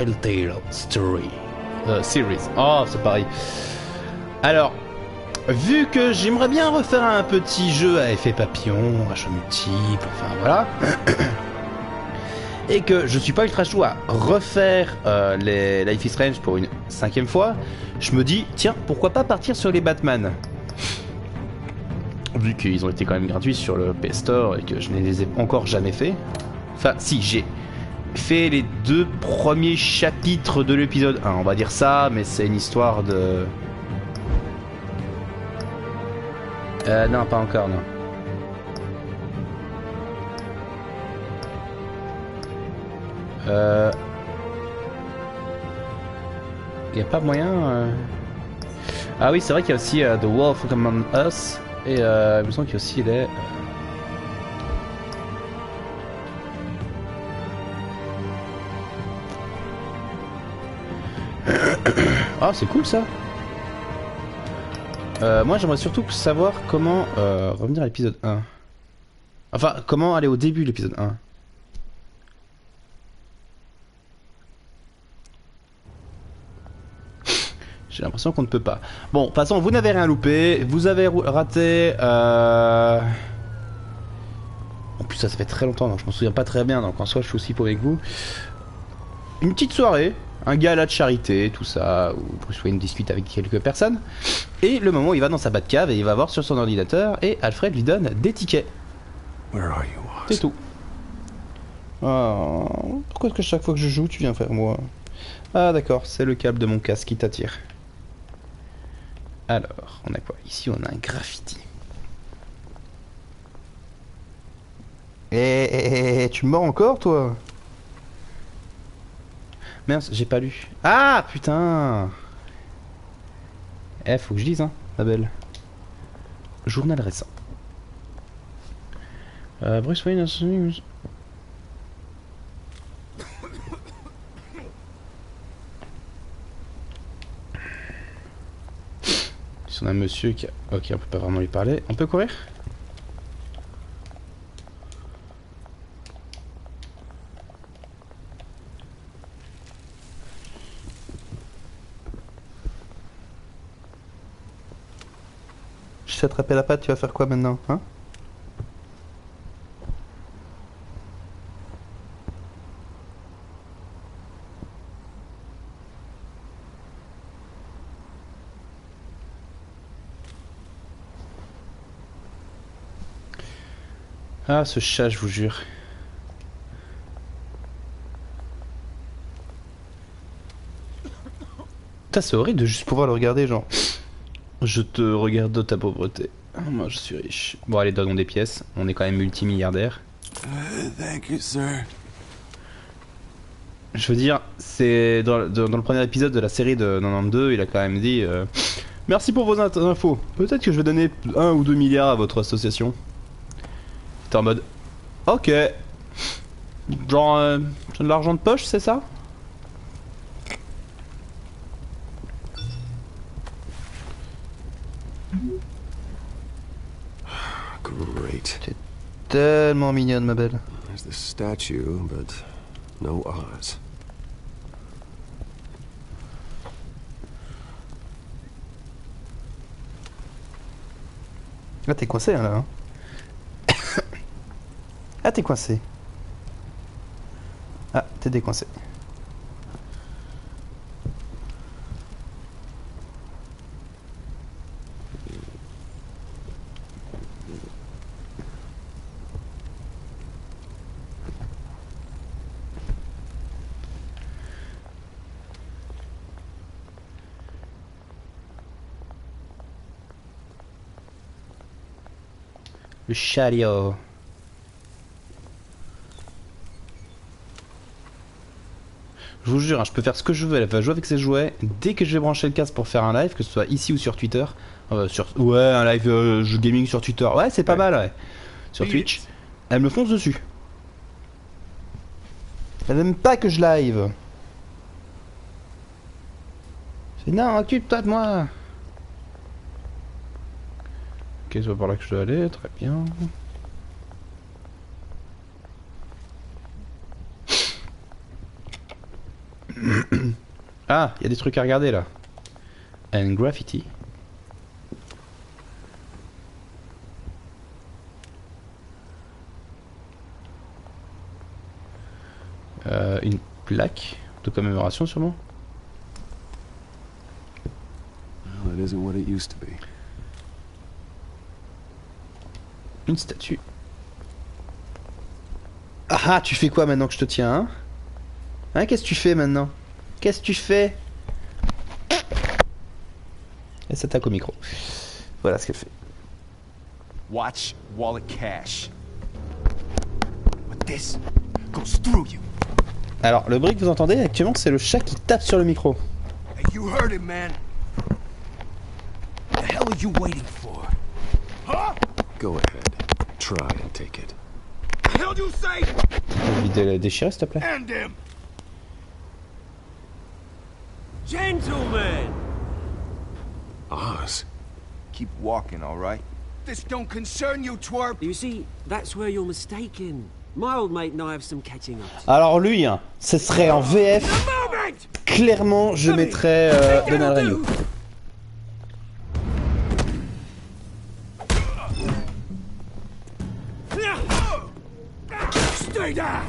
Telltale Series. Oh, c'est pareil. Alors, vu que j'aimerais bien refaire un petit jeu à effet papillon, à choix multiples, enfin voilà, et que je suis pas ultra chaud à refaire les Life is Strange pour une 5e fois, je me dis, tiens, pourquoi pas partir sur les Batman, vu qu'ils ont été quand même gratuits sur le PS Store et que je ne les ai encore jamais fait. Enfin, si, j'ai fait les 2 premiers chapitres de l'épisode 1, on va dire ça, mais c'est une histoire de... non, pas encore, non. Y a pas moyen... Ah oui, c'est vrai qu'il y a aussi The Wolf Among Us, et il me semble qu'il y a aussi les... Ah, c'est cool ça. Moi j'aimerais surtout savoir comment revenir à l'épisode 1. Enfin, comment aller au début de l'épisode 1. J'ai l'impression qu'on ne peut pas. Bon, de toute façon, vous n'avez rien loupé. Vous avez raté... En plus, ça fait très longtemps, donc je m'en souviens pas très bien. Donc en soi, je suis aussi pour avec vous. Une petite soirée. Un gala de charité, tout ça, où Bruce Wayne discute avec quelques personnes. Et le moment où il va dans sa Batcave et il va voir sur son ordinateur et Alfred lui donne des tickets. C'est tout. Oh, pourquoi est-ce que chaque fois que je joue, tu viens faire moi? Ah d'accord, c'est le câble de mon casque qui t'attire. Alors, on a quoi? Ici, on a un graffiti. Tu me mords encore, toi? Merde, j'ai pas lu. Ah, putain! Faut que je lise, hein, la belle. Journal récent. Bruce Wayne... Si on a un monsieur qui a... Ok, on peut pas vraiment lui parler. On peut courir? Je t'ai attrapé la patte, tu vas faire quoi maintenant, hein? Ah, ce chat, je vous jure. Putain, c'est horrible de juste pouvoir le regarder, genre... Je te regarde de ta pauvreté. Moi, je suis riche. Bon, allez, donnons des pièces. On est quand même multimilliardaire. Thank you, sir. Je veux dire, c'est dans le premier épisode de la série de 92, il a quand même dit merci pour vos infos. Peut-être que je vais donner 1 ou 2 milliards à votre association. T'es en mode ok. Genre, j'ai de l'argent de poche, c'est ça? Great. T'es tellement mignonne, ma belle. There's the statue, but no Oz. Ah, t'es coincé là, hein. Ah, t'es coincé. Ah, t'es décoincé. Le chariot. Je vous jure, hein, je peux faire ce que je veux. Elle va jouer avec ses jouets. Dès que je vais brancher le casque pour faire un live, que ce soit ici ou sur Twitter. Ouais, un live jeu gaming sur Twitter. Ouais, c'est pas mal, ouais. Sur Twitch. Elle me fonce dessus. Elle n'aime pas que je live. C'est non, occupe-toi de moi. Ok, c'est pas par là que je dois aller, très bien. Ah, il y a des trucs à regarder là. And graffiti. Une plaque de commémoration sûrement. Well, it isn't what it used to be. Une statue. Ah, tu fais quoi maintenant que je te tiens, hein? Hein, qu'est-ce que tu fais maintenant? Qu'est-ce que tu fais? Elle s'attaque au micro. Voilà ce qu'elle fait. Watch wallet cash. But this goes through you. Alors, le bruit que vous entendez actuellement, c'est le chat qui tape sur le micro. Hey, you heard it, man. The hell are you waiting for? Huh? Go ahead. Try and take it. The hell you say? Envie de le déchirer, s'il te plaît. End him. Gentlemen. Oz. Keep walking, all right? This don't concern you, twerp. You see, that's where you're mistaken. My old mate and I have some catching up. Alors lui, hein, ce serait en VF. Clairement, je mettrais Donald Renew. Stay down.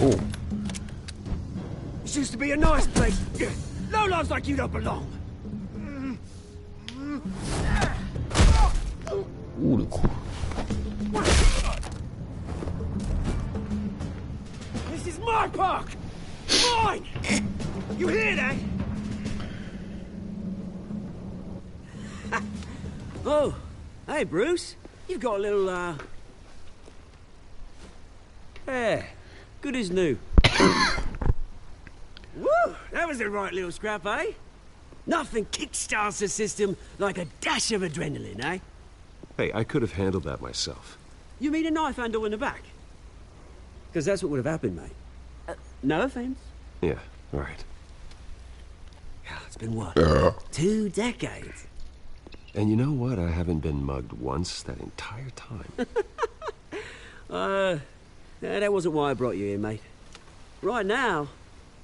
Oh. This used to be a nice place. No lives like you don't belong. Ouh, le coup. This is my park. Mine. You hear that? Oh, hey Bruce, you've got a little, yeah, good as new. Woo, that was a right little scrap, eh? Nothing kickstarts the system like a dash of adrenaline, eh? Hey, I could have handled that myself. You mean a knife handle in the back? Because that's what would have happened, mate. No offense. Yeah, right. It's been what? 2 decades. And you know what? I haven't been mugged once that entire time. That wasn't why I brought you here, mate. Right now,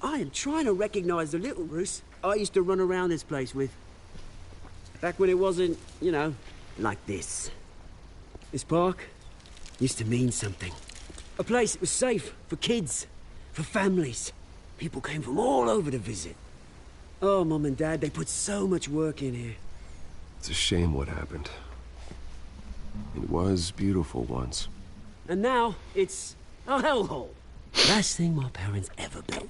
I am trying to recognize the little Bruce I used to run around this place with. Back when it wasn't, you know, like this. This park used to mean something. A place that was safe for kids, for families. People came from all over to visit. Oh, Mum and Dad, they put so much work in here. It's a shame what happened. It was beautiful once. And now, it's a hellhole. Last thing my parents ever built.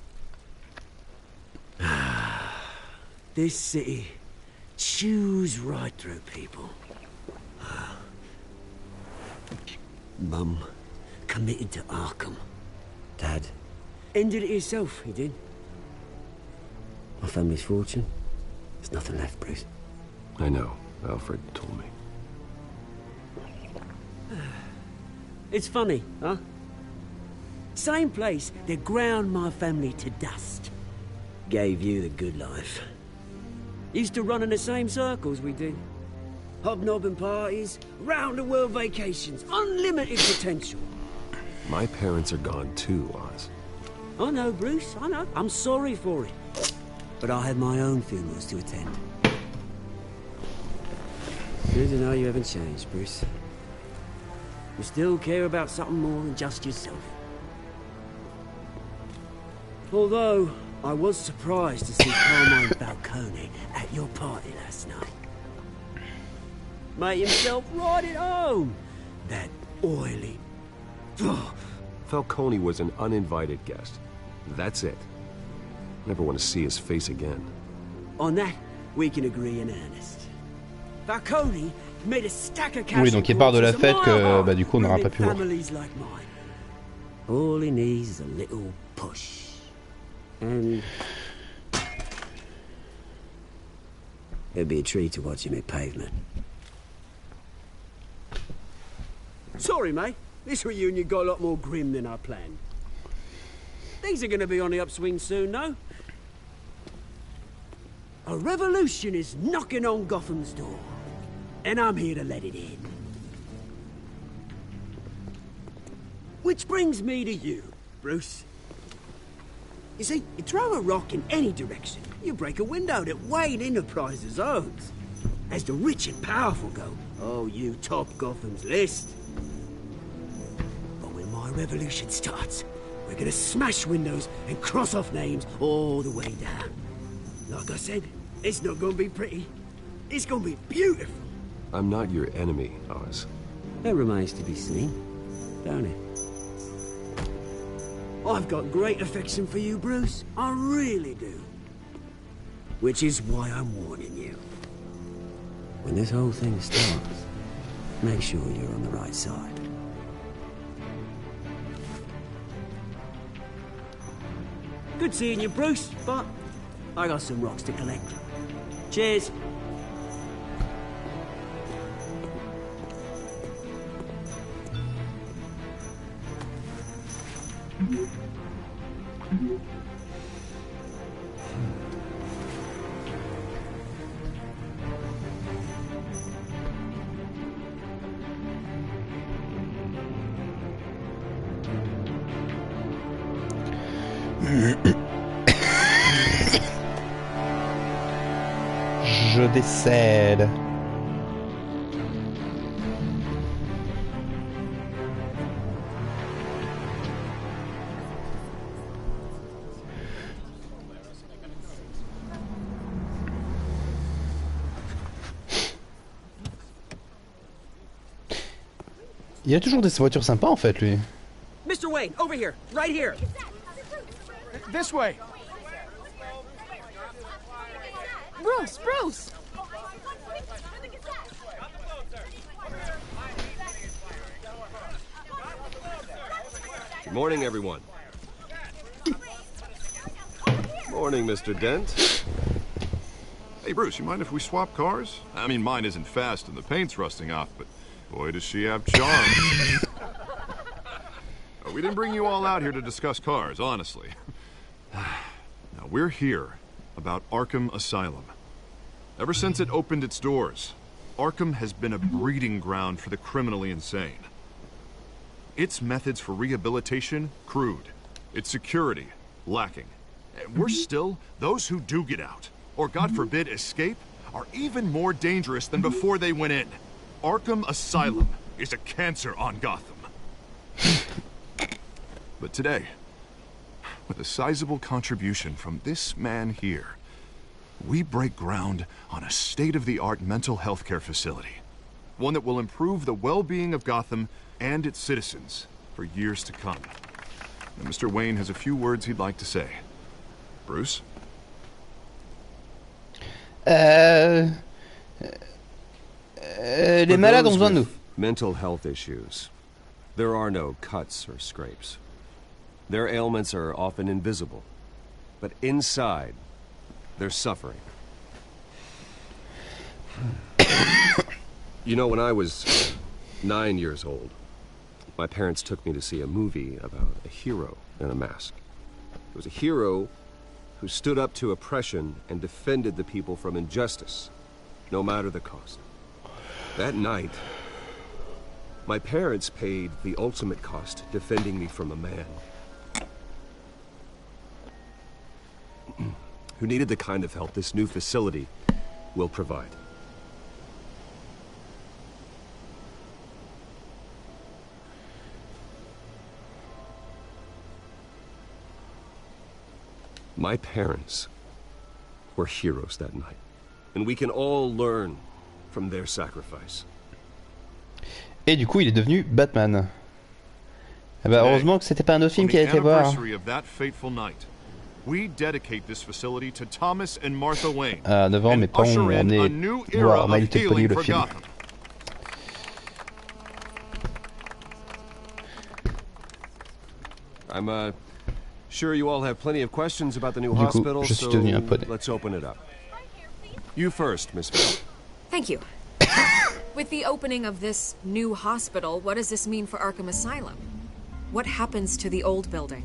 This city chews right through people. Mum committed to Arkham. Dad ended it himself, he did. My family's fortune, there's nothing left, Bruce. I know. Alfred told me. It's funny, huh? Same place that ground my family to dust. Gave you the good life. Used to run in the same circles we did. Hobnobbing parties, round-the-world vacations, unlimited potential. My parents are gone too, Oz. I know, Bruce, I know. I'm sorry for it. But I have my own funerals to attend. Good to know you haven't changed, Bruce. You still care about something more than just yourself. Although, I was surprised to see Carmine Falcone at your party last night. Made himself right at home. That oily... Falcone was an uninvited guest. That's it. Never want to see his face again. On that, we can agree in earnest. Falcone made a stack of cash. Oui, donc il part de la fête que bah, du coup on n'aura pas pu voir. Like all he needs is a little push. And it'd be a treat to watch him hit pavement. Sorry, mate. This reunion got a lot more grim than I planned. Things are going to be on the upswing soon, no? A revolution is knocking on Gotham's door, and I'm here to let it in. Which brings me to you, Bruce. You see, you throw a rock in any direction, you break a window that Wayne Enterprises owns. As the rich and powerful go, oh, you top Gotham's list. But when my revolution starts, we're gonna smash windows and cross off names all the way down. Like I said, it's not gonna be pretty. It's gonna be beautiful. I'm not your enemy, Oz. That remains to be seen, don't it? I've got great affection for you, Bruce. I really do. Which is why I'm warning you. When this whole thing starts, make sure you're on the right side. Good seeing you, Bruce, but I got some rocks to collect. Cheers. Je décède. Il a toujours des voitures sympas en fait lui. Mr. Wayne, over here, right here. This way. Bruce! Good morning, everyone. Morning, Mr. Dent. Hey, Bruce, you mind if we swap cars? I mean, mine isn't fast and the paint's rusting off, but boy, does she have charm. We didn't bring you all out here to discuss cars, honestly. Now, we're here about Arkham Asylum. Ever since it opened its doors, Arkham has been a breeding ground for the criminally insane. Its methods for rehabilitation, crude. Its security, lacking. And worse still, those who do get out, or God forbid escape, are even more dangerous than before they went in. Arkham Asylum is a cancer on Gotham. But today, with a sizable contribution from this man here, we break ground on a state-of-the-art mental health care facility. One that will improve the well-being of Gotham and its citizens for years to come. And Mr. Wayne has a few words he'd like to say. Bruce? Les malades ont besoin de nous. Mental health issues. There are no cuts or scrapes. Their ailments are often invisible, but inside, they're suffering. You know, when I was 9 years old, my parents took me to see a movie about a hero in a mask. It was a hero who stood up to oppression and defended the people from injustice, no matter the cost. That night, my parents paid the ultimate cost defending me from a man who needed the kind of help this new facility will provide. My parents were heroes that night, and we can all learn from their sacrifice. Et du coup, il est devenu Batman. Eh ben, heureusement que c'était pas un autre film qui a été voir. We dedicate this facility to Thomas and Martha Wayne. À 9 ans, mes parents ont emmené voir My Little Pony le film. I'm sure you all have plenty of questions about the new hospital, je suis devenu un poney. Let's open it up. You first, Miss Bell. Thank you. With the opening of this new hospital, what does this mean for Arkham Asylum? What happens to the old building?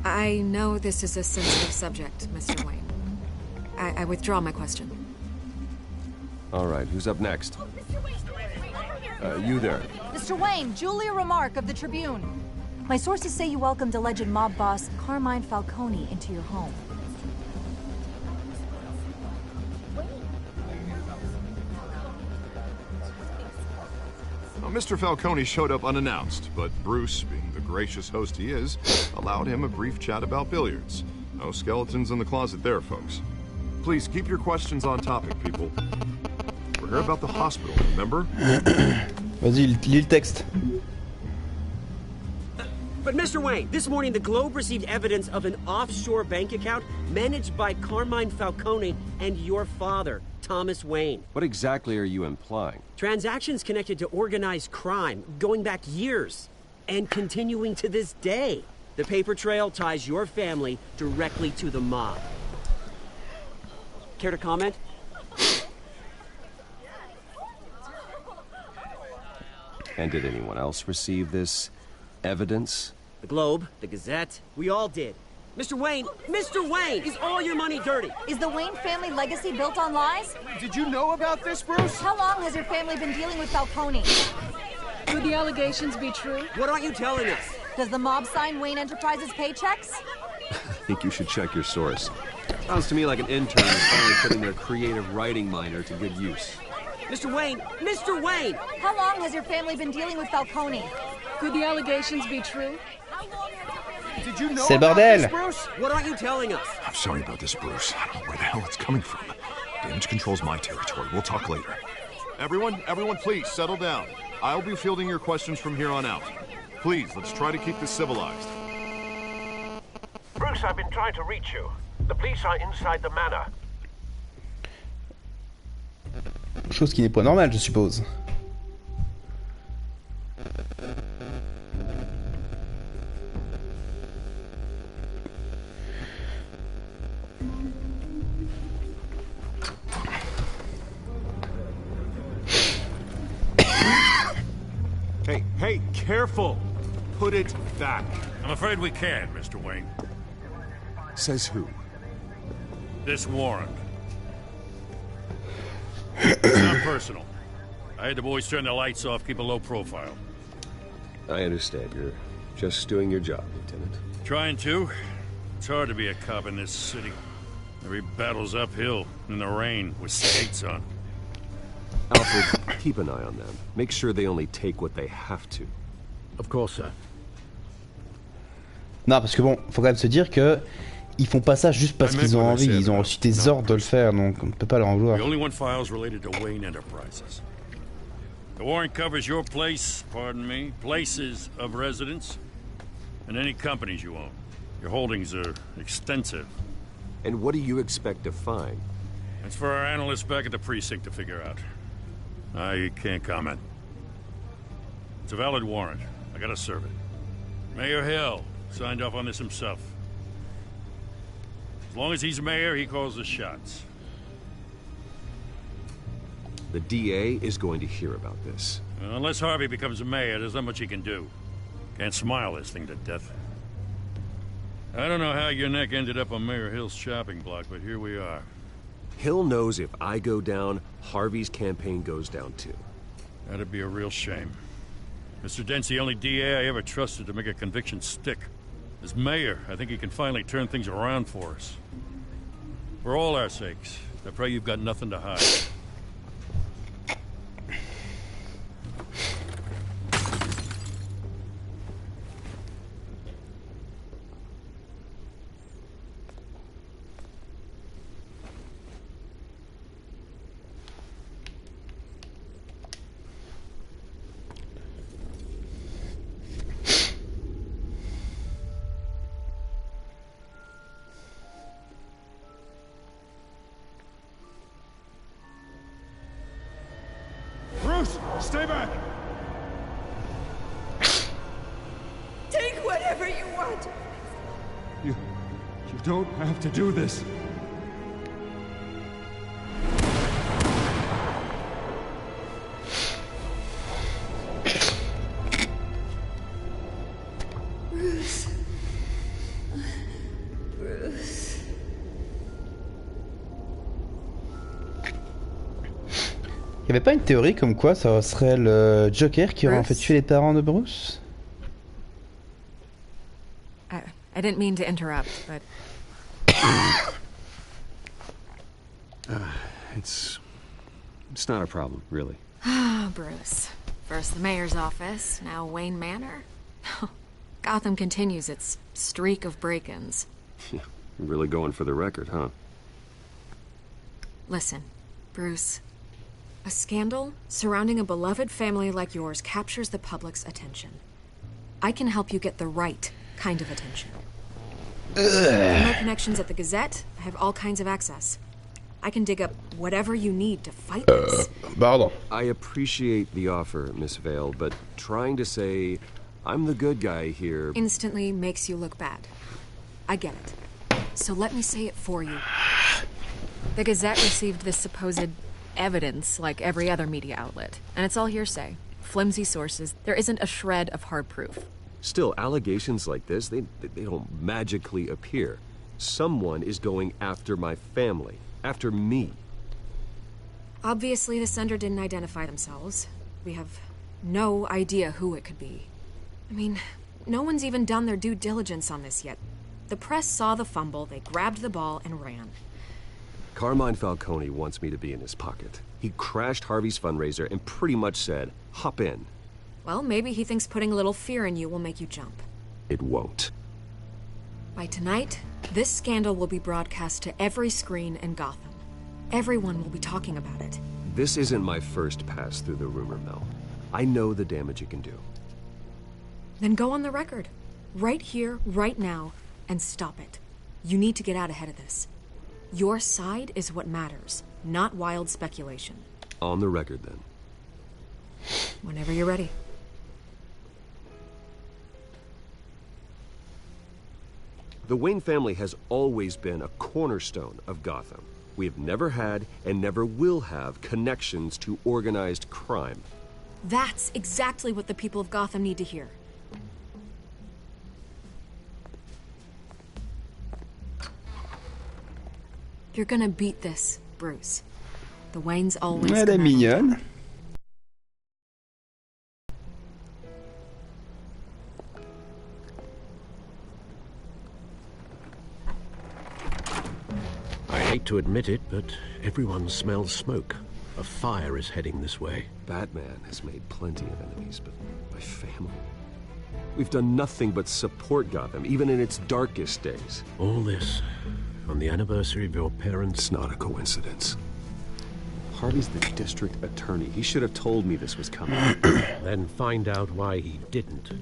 I know this is a sensitive subject, Mr. Wayne. I withdraw my question. All right, who's up next? You there. Mr. Wayne, Julia Remark of the Tribune. My sources say you welcomed alleged mob boss Carmine Falcone into your home. Well, Mr. Falcone showed up unannounced, but Bruce, being the gracious host he is, allowed him a brief chat about billiards. No skeletons in the closet there, folks. Please keep your questions on topic, people. We're here about the hospital, remember? Vas-y, lis le texte. But Mr. Wayne, this morning the Globe received evidence of an offshore bank account managed by Carmine Falcone and your father, Thomas Wayne. What exactly are you implying? Transactions connected to organized crime going back years and continuing to this day. The paper trail ties your family directly to the mob. Care to comment? And did anyone else receive this evidence? The Globe, the Gazette, we all did. Mr. Wayne, is all your money dirty? Is the Wayne family legacy built on lies? Did you know about this, Bruce? How long has your family been dealing with Falcone? Could the allegations be true? What aren't you telling us? Does the mob sign Wayne Enterprises paychecks? I think you should check your source. Sounds to me like an intern is finally putting their creative writing minor to good use. Mr. Wayne! How long has your family been dealing with Falcone? Could the allegations be true? Did you know C'est about bordel. this, Bruce? What aren't you telling us? I'm sorry about this, Bruce. I don't know where the hell it's coming from. Damage control's my territory. We'll talk later. Everyone, please, settle down. I'll be fielding your questions from here on out. Please, let's try to keep this civilized. Bruce, I've been trying to reach you. The police are inside the manor. Chose qui n'est pas normale, je suppose. Hey, careful! Put it back. I'm afraid we can't, Mr. Wayne. Says who? This warrant. It's not personal. I had the boys turn the lights off, keep a low profile. I understand. You're just doing your job, Lieutenant. Trying to. It's hard to be a cop in this city. Every battle's uphill, in the rain, with skates on. Alfred, keep an eye on them. Make sure they only take what they have to. Of course, sir. Non, parce que bon, faut quand même se dire que ils font pas ça juste parce qu'ils ont envie. Ils ont reçu des ordres de le faire, donc on ne peut pas leur en vouloir. We only want files related to Wayne Enterprises. The warrant covers your place, pardon me, places of residence, and any companies you own. Your holdings are extensive. And what do you expect to find? That's for our analysts back at the precinct to figure out. I can't comment. It's a valid warrant. I gotta serve it. Mayor Hill signed off on this himself. As long as he's mayor, he calls the shots. The DA is going to hear about this. Unless Harvey becomes mayor, there's not much he can do. Can't smile this thing to death. I don't know how your neck ended up on Mayor Hill's shopping block, but here we are. Hill knows if I go down, Harvey's campaign goes down too. That'd be a real shame. Mr. Dent's the only DA I ever trusted to make a conviction stick. As mayor, I think he can finally turn things around for us. For all our sakes, I pray you've got nothing to hide. Bruce, stay back! Take whatever you want. You don't have to do this. Bruce. Bruce. Y avait pas une théorie comme quoi ça serait le Joker qui aurait en fait tué les parents de Bruce? I didn't mean to interrupt, but... It's not a problem, really. Ah, Bruce. First the mayor's office, now Wayne Manor. Gotham continues its streak of break-ins. Yeah, really going for the record, huh? Listen, Bruce. A scandal surrounding a beloved family like yours captures the public's attention. I can help you get the right kind of attention. Through my connections at the Gazette, I have all kinds of access. I can dig up whatever you need to fight this. Pardon. I appreciate the offer, Miss Vale, but trying to say I'm the good guy here Instantly makes you look bad. I get it. So let me say it for you. The Gazette received this supposed evidence like every other media outlet, and it's all hearsay. Flimsy sources. There isn't a shred of hard proof. Still, allegations like this, they don't magically appear. Someone is going after my family, after me. Obviously, the sender didn't identify themselves. We have no idea who it could be. I mean, no one's even done their due diligence on this yet. The press saw the fumble, they grabbed the ball and ran. Carmine Falcone wants me to be in his pocket. He crashed Harvey's fundraiser and pretty much said, hop in. Well, maybe he thinks putting a little fear in you will make you jump. It won't. By tonight, this scandal will be broadcast to every screen in Gotham. Everyone will be talking about it. This isn't my first pass through the rumor mill. I know the damage it can do. Then go on the record. Right here, right now, and stop it. You need to get out ahead of this. Your side is what matters, not wild speculation. On the record, then. Whenever you're ready. The Wayne family has always been a cornerstone of Gotham. We have never had and never will have connections to organized crime. That's exactly what the people of Gotham need to hear. You're gonna beat this, Bruce. The Waynes always Elle est mignonne. I hate to admit it, but everyone smells smoke. A fire is heading this way. Batman has made plenty of enemies, but my family... We've done nothing but support Gotham, even in its darkest days. All this on the anniversary of your parents'... It's not a coincidence. Harvey's the district attorney. He should have told me this was coming. Then find out why he didn't.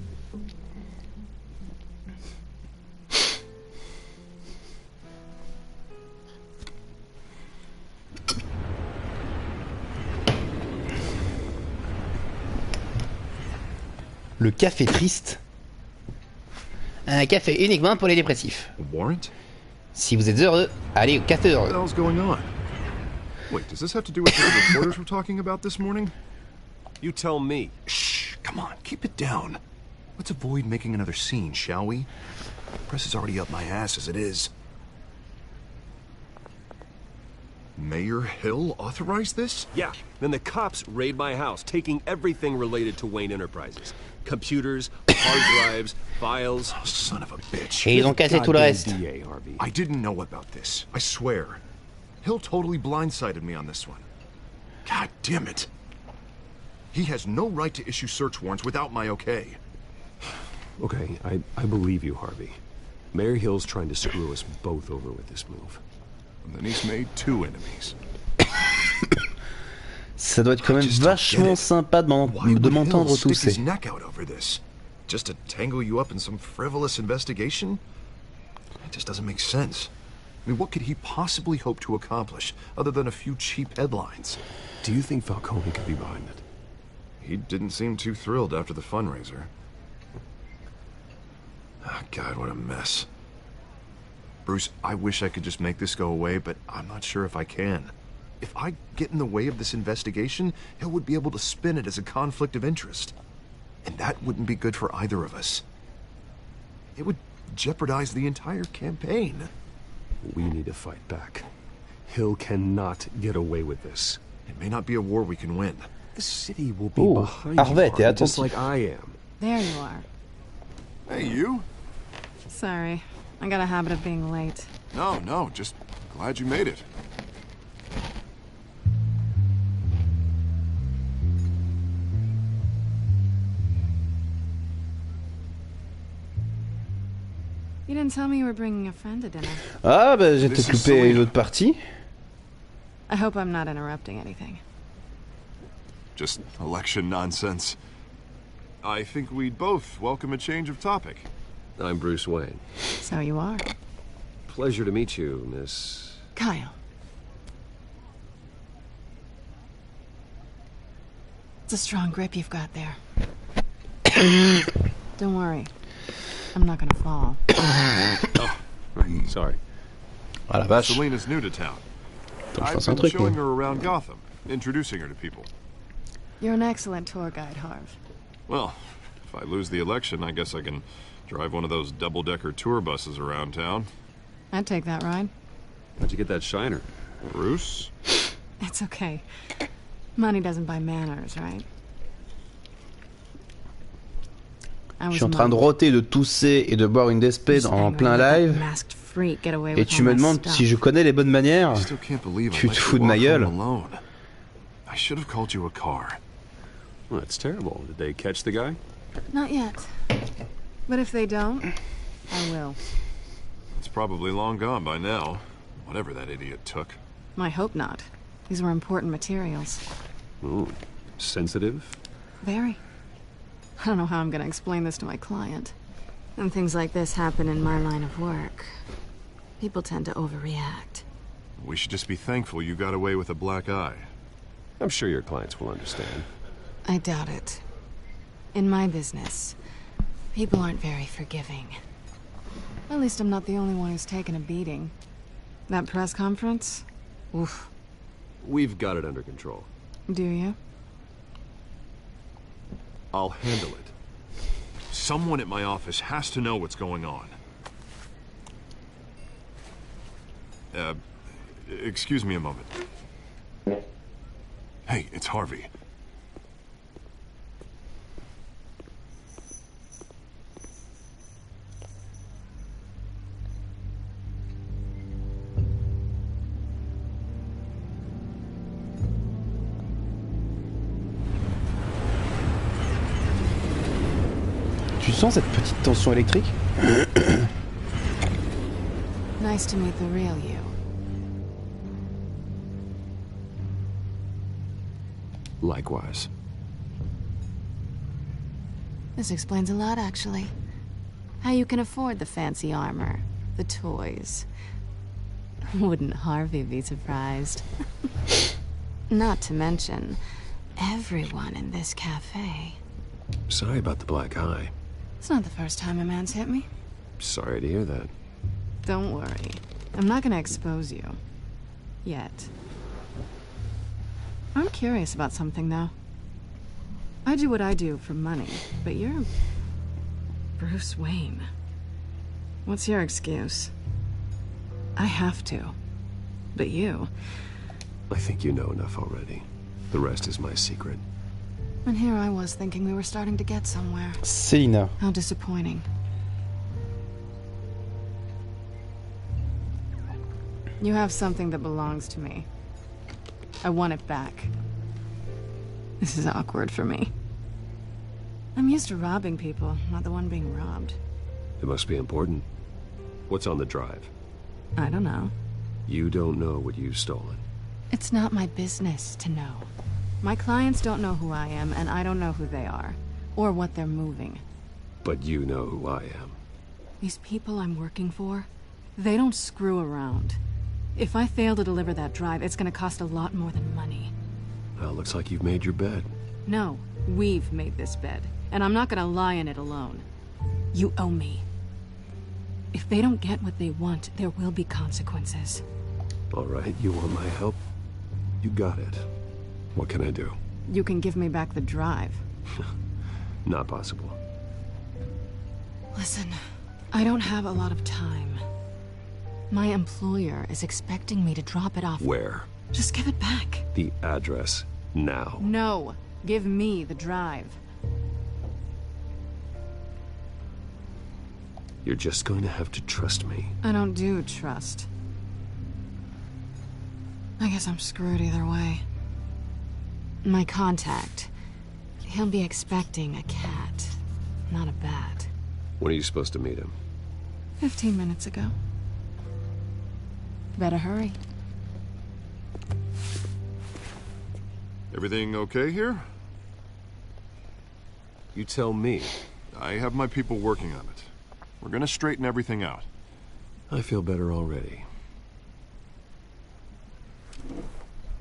Le café triste. Un café uniquement pour les dépressifs. A warrant? Si vous êtes heureux, allez au café heureux. What the hell's going on? Wait, does this have to do with what the reporters were talking about this morning? You tell me. Shh, come on, keep it down. Let's avoid making another scene, shall we? The press is already up my ass as it is. Mayor Hill authorized this? Yeah, then the cops raid my house, taking everything related to Wayne Enterprises. Computers, hard drives, files. Oh, son of a bitch. Et ils ont cassé tout le reste. DA, Harvey. I didn't know about this, I swear. Hill totally blindsided me on this one. God damn it. He has no right to issue search warrants without my okay. Okay, I believe you, Harvey. Mayor Hill's trying to screw us both over with this move. And then he's made two enemies. Ça doit être quand même vachement sympa de m'entendre tousser. His neck out over this, just to tangle you up in some frivolous investigation? It just doesn't make sense. I mean, what could he possibly hope to accomplish other than a few cheap headlines? Do you think Falcone could be behind it? He didn't seem too thrilled after the fundraiser. Oh, God, what a mess. Bruce, I wish I could just make this go away, but I'm not sure if I can. If I get in the way of this investigation, Hill would be able to spin it as a conflict of interest. And that wouldn't be good for either of us. It would jeopardize the entire campaign. We need to fight back. Hill cannot get away with this. It may not be a war we can win. The city will be behind Harvey, t'es you, just attentif. like I am. There you are. Hey, you? Sorry. I got a habit of being late. No, just glad you made it. You didn't tell me you were bringing a friend to dinner. Ah, bah, j'ai This peut-être is loupé Selena. une autre partie. I hope I'm not interrupting anything. Just election nonsense. I think we'd both welcome a change of topic. I'm Bruce Wayne. So you are. Pleasure to meet you, Miss... Kyle. It's a strong grip you've got there. Don't worry. I'm not gonna fall. Right, sorry. Ah la vache. Selena's new to town. Faut que je I've fasse un been truc, showing moi. her around Gotham, introducing her to people. You're an excellent tour guide, Harv. Well, if I lose the election, I guess I can drive one of those double-decker tour buses around town. I'd take that ride. How'd you get that shiner? Bruce? It's okay. Money doesn't buy manners, right? Je suis en train de roter, de tousser et de boire une Desped en plein live. Et tu me demandes si je connais les bonnes manières. I still can't believe I Tu let te you fous de ma walk gueule. home alone. I should have called you a car. Well, that's terrible. Did they catch the guy? Not yet. But if they don't, I will. It's probably long gone by now. Whatever that idiot took. I hope not. These were important materials. Ooh, sensitive? Very. I don't know how I'm gonna explain this to my client. And things like this happen in my line of work. People tend to overreact. We should just be thankful you got away with a black eye. I'm sure your clients will understand. I doubt it. In my business, people aren't very forgiving. At least I'm not the only one who's taken a beating. That press conference? Oof. We've got it under control. Do you? I'll handle it. Someone at my office has to know what's going on. Excuse me a moment. Hey, it's Harvey. Tu sens cette petite tension électrique? Nice to meet the real you. Likewise. This explains a lot, actually. How you can afford the fancy armor, the toys. Wouldn't Harvey be surprised? Not to mention, everyone in this cafe. Sorry about the black eye. It's not the first time a man's hit me. Sorry to hear that. Don't worry. I'm not gonna expose you. Yet. I'm curious about something, though. I do what I do for money, but you're... Bruce Wayne. What's your excuse? I have to. But you... I think you know enough already. The rest is my secret. And here I was thinking we were starting to get somewhere. Selena. How disappointing. You have something that belongs to me. I want it back. This is awkward for me. I'm used to robbing people, not the one being robbed. It must be important. What's on the drive? I don't know. You don't know what you've stolen. It's not my business to know. My clients don't know who I am, and I don't know who they are, or what they're moving. But you know who I am. These people I'm working for, they don't screw around. If I fail to deliver that drive, it's gonna cost a lot more than money. Well, looks like you've made your bed. No, we've made this bed, and I'm not gonna lie in it alone. You owe me. If they don't get what they want, there will be consequences. All right, you want my help? You got it. What can I do? You can give me back the drive. Not possible. Listen, I don't have a lot of time. My employer is expecting me to drop it off. Where? Just give it back. The address, now. No. Give me the drive. You're just going to have to trust me. I don't do trust. I guess I'm screwed either way. My contact. He'll be expecting a cat, not a bat. When are you supposed to meet him? 15 minutes ago. Better hurry. Everything okay here? You tell me. I have my people working on it. We're gonna straighten everything out. I feel better already.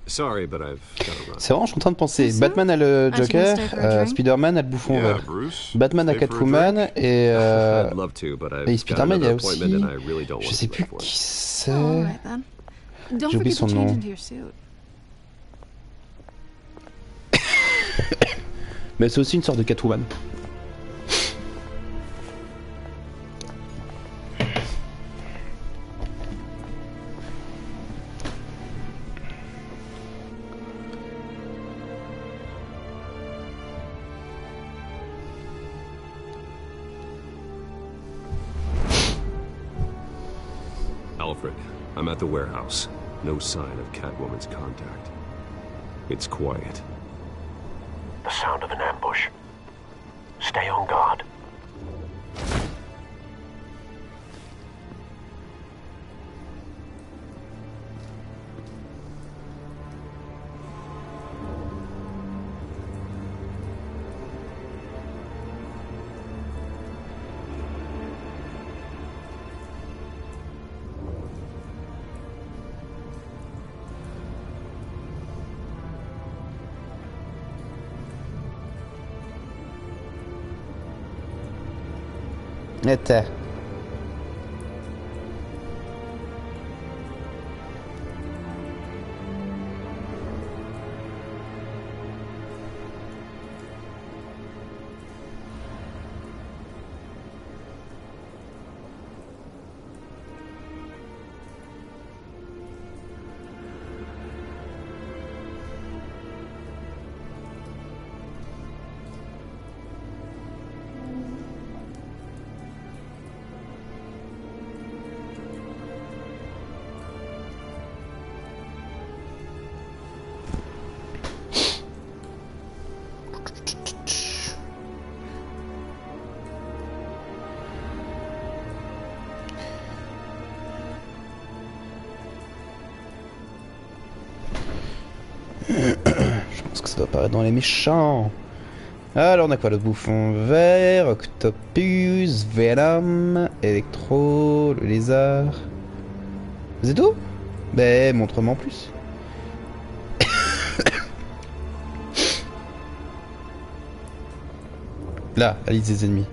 Sorry, but I've gotta run. C'est vraiment, je suis en train de penser. Batman a le Joker, Spider-Man a le bouffon vert. Batman a Catwoman et Spider-Man il y a aussi. Je sais plus qui c'est. J'ai oublié son nom. Mais c'est aussi une sorte de Catwoman. Alfred, I'm at the warehouse. No sign of Catwoman's contact. It's quiet. The sound of an ambush. Stay on guard. Était. Je pense que ça doit apparaître dans les méchants. Alors on a quoi, le bouffon vert, Octopus, Venom, Electro, le lézard. C'est tout? Ben montre-moi en plus. Là, la liste des ennemis.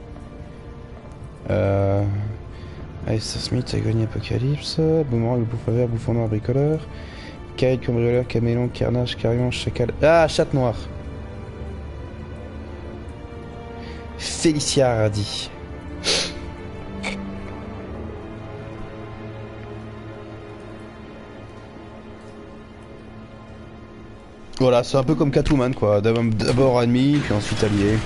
Ice Smith, Agonie, Apocalypse, Boomerang, le bouffon vert, bouffon noir, bricoleur, Carré, cambrioleur, camélon, carnage, carillon, chacal. Ah, chatte noire. Félicia Hardy. Voilà, c'est un peu comme Catwoman quoi. D'abord ennemi, puis ensuite allié.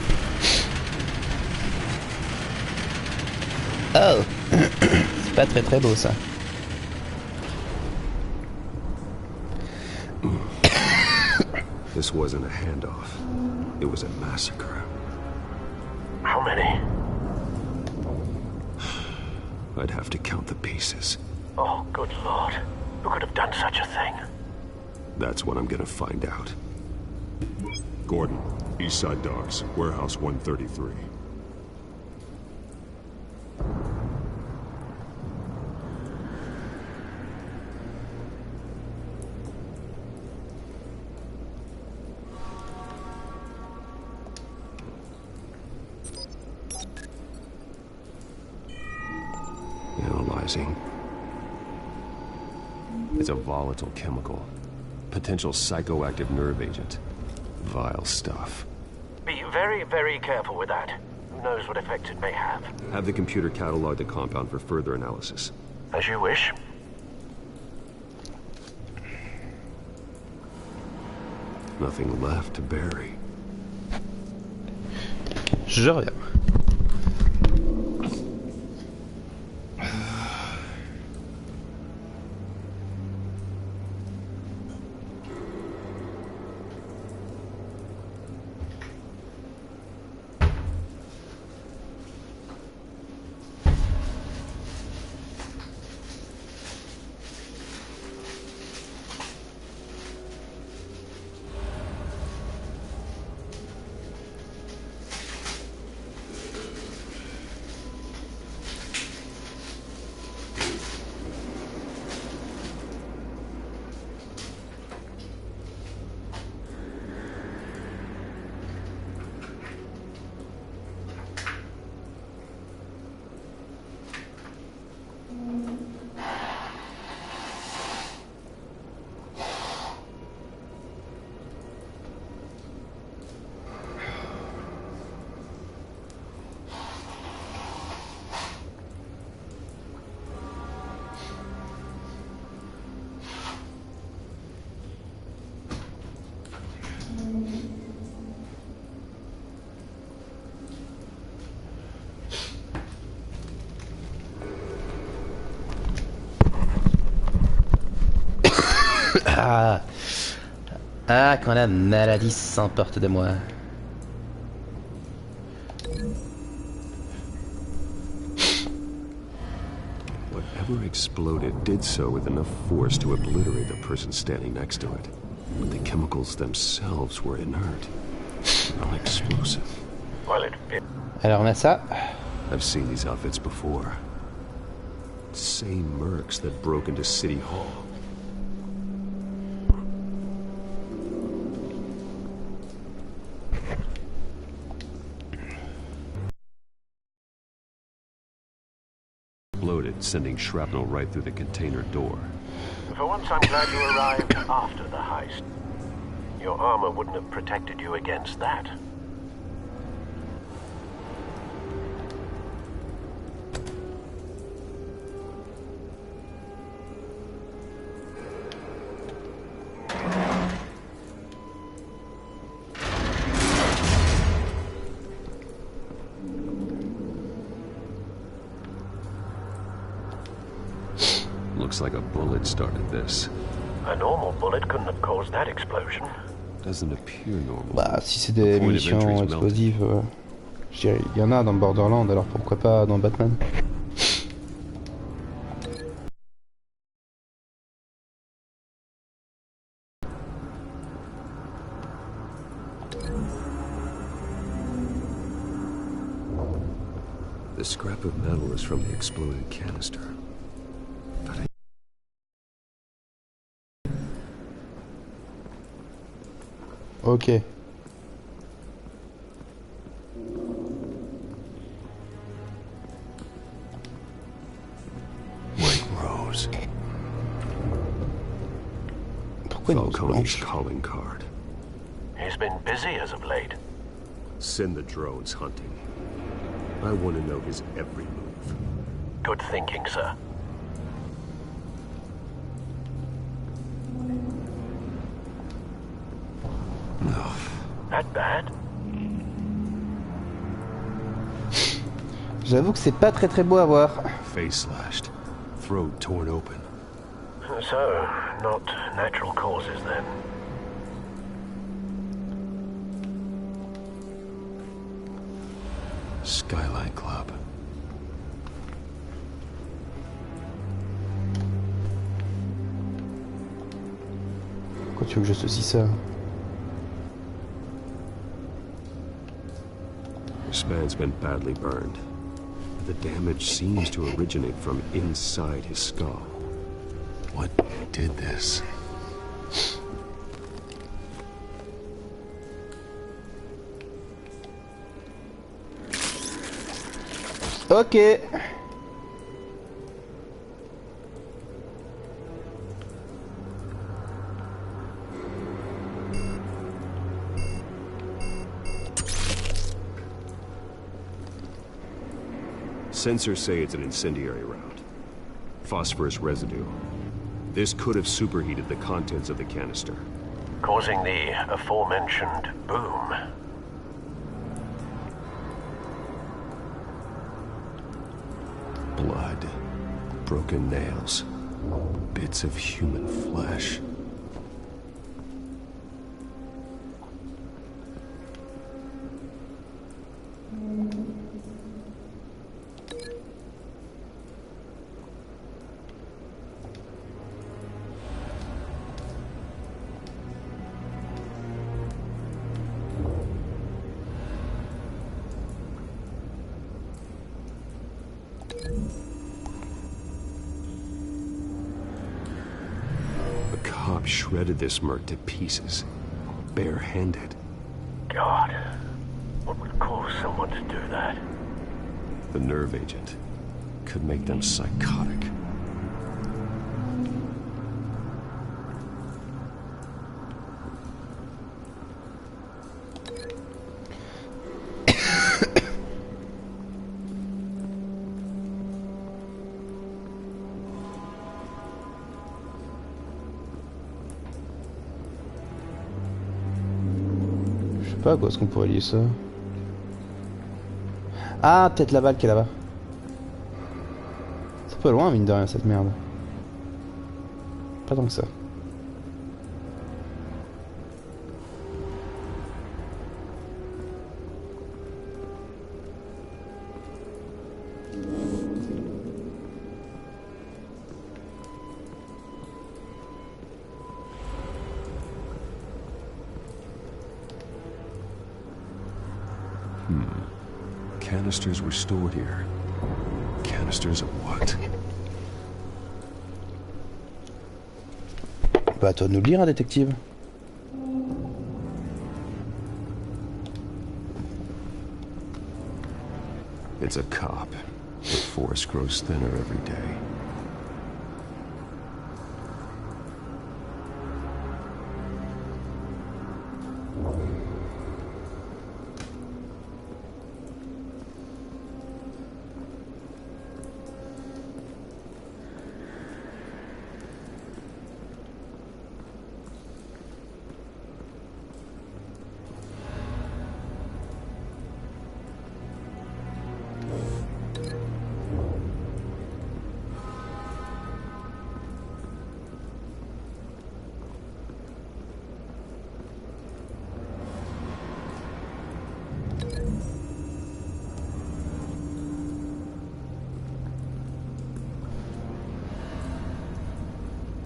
Oh. C'est pas très beau ça. This wasn't a handoff. It was a massacre. How many? I'd have to count the pieces. Oh, good lord. Who could have done such a thing? That's what I'm gonna find out. Gordon, Eastside Docks, Warehouse 133. Analyzing. It's a volatile chemical. Potential psychoactive nerve agent. Vile stuff. Be very, very careful with that. Who knows what effect it may have. Have the computer catalog the compound for further analysis. As you wish. nothing left to bury. Je reviens. Quand la maladie s'emporte de moi. Whatever exploded did so with enough force to obliterate the person standing next to it. But the chemicals themselves were inert, not explosive. Alors on a ça. I've seen these outfits before. Same mercs that broke into City Hall. Exploded, sending shrapnel right through the container door. For once, I'm glad you arrived after the heist. Your armor wouldn't have protected you against that. Looks like a bullet started this. A normal bullet couldn't have caused that explosion. Doesn't appear normal. Bah, si c'est des munitions explosives, je dirais, il y en a dans Borderlands, alors pourquoi pas dans Batman? The scrap of metal is from the exploded canister. Ok. White Rose. Pourquoi une rose Falcone's blanche? calling card. He's been busy as of late. Send the drones hunting. I want to know his every move. Good thinking, sir. That bad? J'avoue que c'est pas très beau à voir. Face slashed, throat torn open. So, not natural causes then. Skyline Club. Pourquoi tu veux que j'associe ça? This man's been badly burned. The damage seems to originate from inside his skull. What did this? Ok. Sensors say it's an incendiary round. Phosphorus residue. This could have superheated the contents of the canister. causing the aforementioned boom. Blood, broken nails, bits of human flesh. Shredded this merc to pieces, barehanded. God, what would cause someone to do that? The nerve agent could make them psychotic. Je sais pas à quoi est-ce qu'on pourrait lier ça. Ah, peut-être la balle qui est là-bas. C'est pas loin, mine de rien, cette merde. Pas tant que ça. Canisters were stored here. Canisters of what? Bah, à toi de nous le lire, hein, détective. It's a cop. The force grows thinner every day.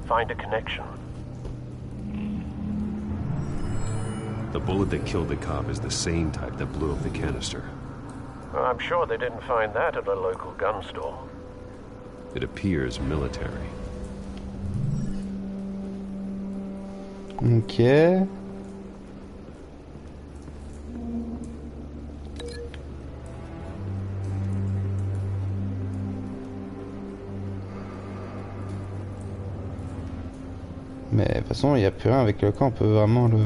Find a connection. The bullet that killed the cop is the same type that blew up the canister. Well, I'm sure they didn't find that at a local gun store. It appears military. Ok. Mais de toute façon, il n'y a plus rien avec le camp, on peut vraiment le...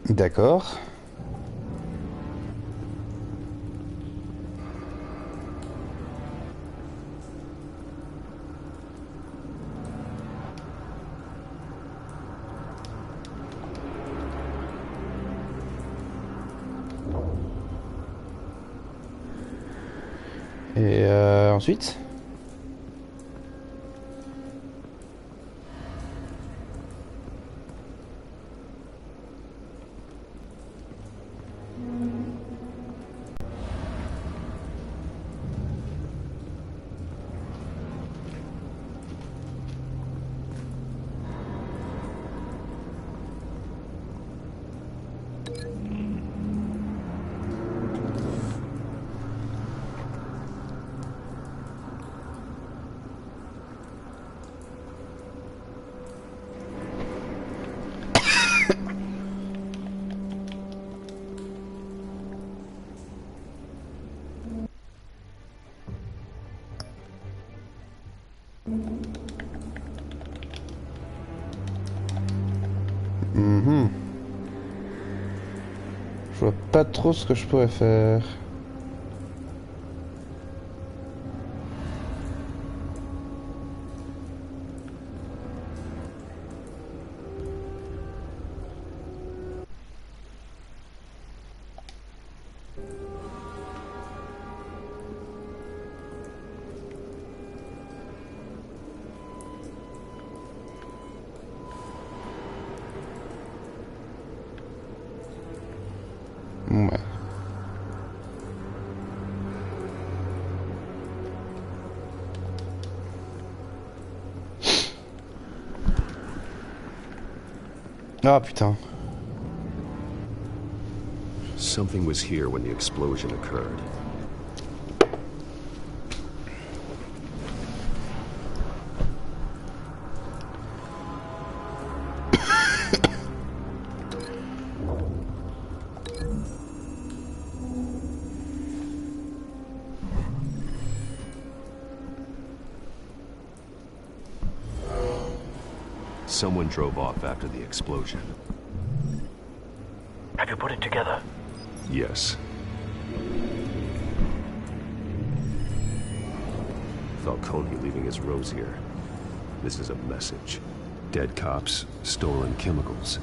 D'accord. Et ensuite? Je vois pas trop ce que je pourrais faire. Ouais. Ah putain. Something was here when the explosion occurred. Someone drove off after the explosion. Have you put it together? Yes. Falcone leaving his rose here. This is a message. Dead cops, stolen chemicals.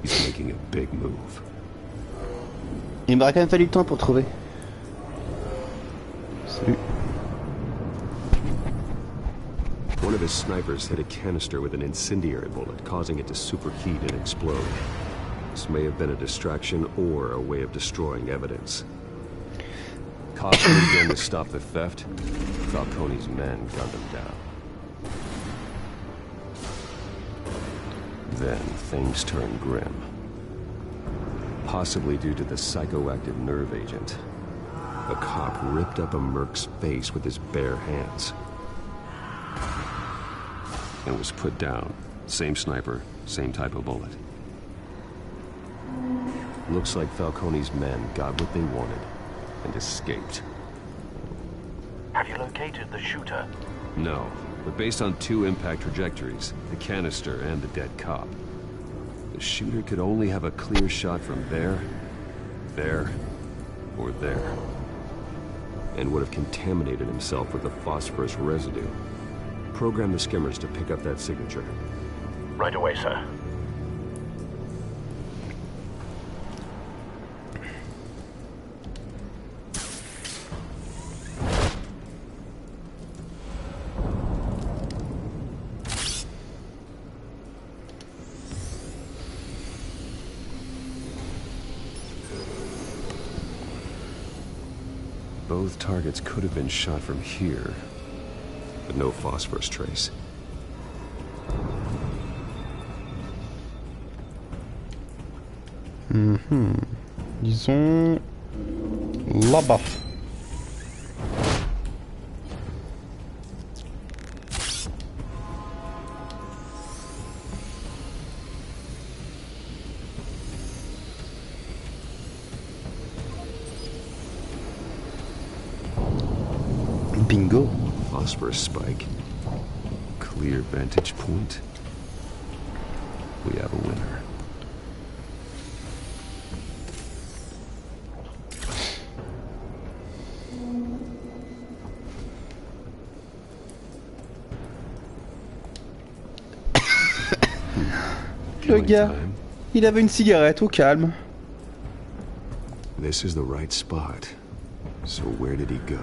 He's making a big move. Il m'aurait quand même fallu le temps pour trouver. Salut. One of his snipers hit a canister with an incendiary bullet, causing it to superheat and explode. This may have been a distraction or a way of destroying evidence. Cops moved in to stop the theft. Falcone's men gunned him down. Then things turned grim. Possibly due to the psychoactive nerve agent. A cop ripped up a merc's face with his bare hands. And was put down. Same sniper, same type of bullet. Looks like Falcone's men got what they wanted and escaped. Have you located the shooter? No, but based on two impact trajectories, the canister and the dead cop, the shooter could only have a clear shot from there, or there, and would have contaminated himself with the phosphorus residue. Program the skimmers to pick up that signature. Right away, sir. Both targets could have been shot from here, but no phosphorus trace. Ils sont là-bas. Bingo. Phosphorus spike. Clear vantage point. We have a winner. Le gars, il avait une cigarette au calme. This is the right spot. So where did he go?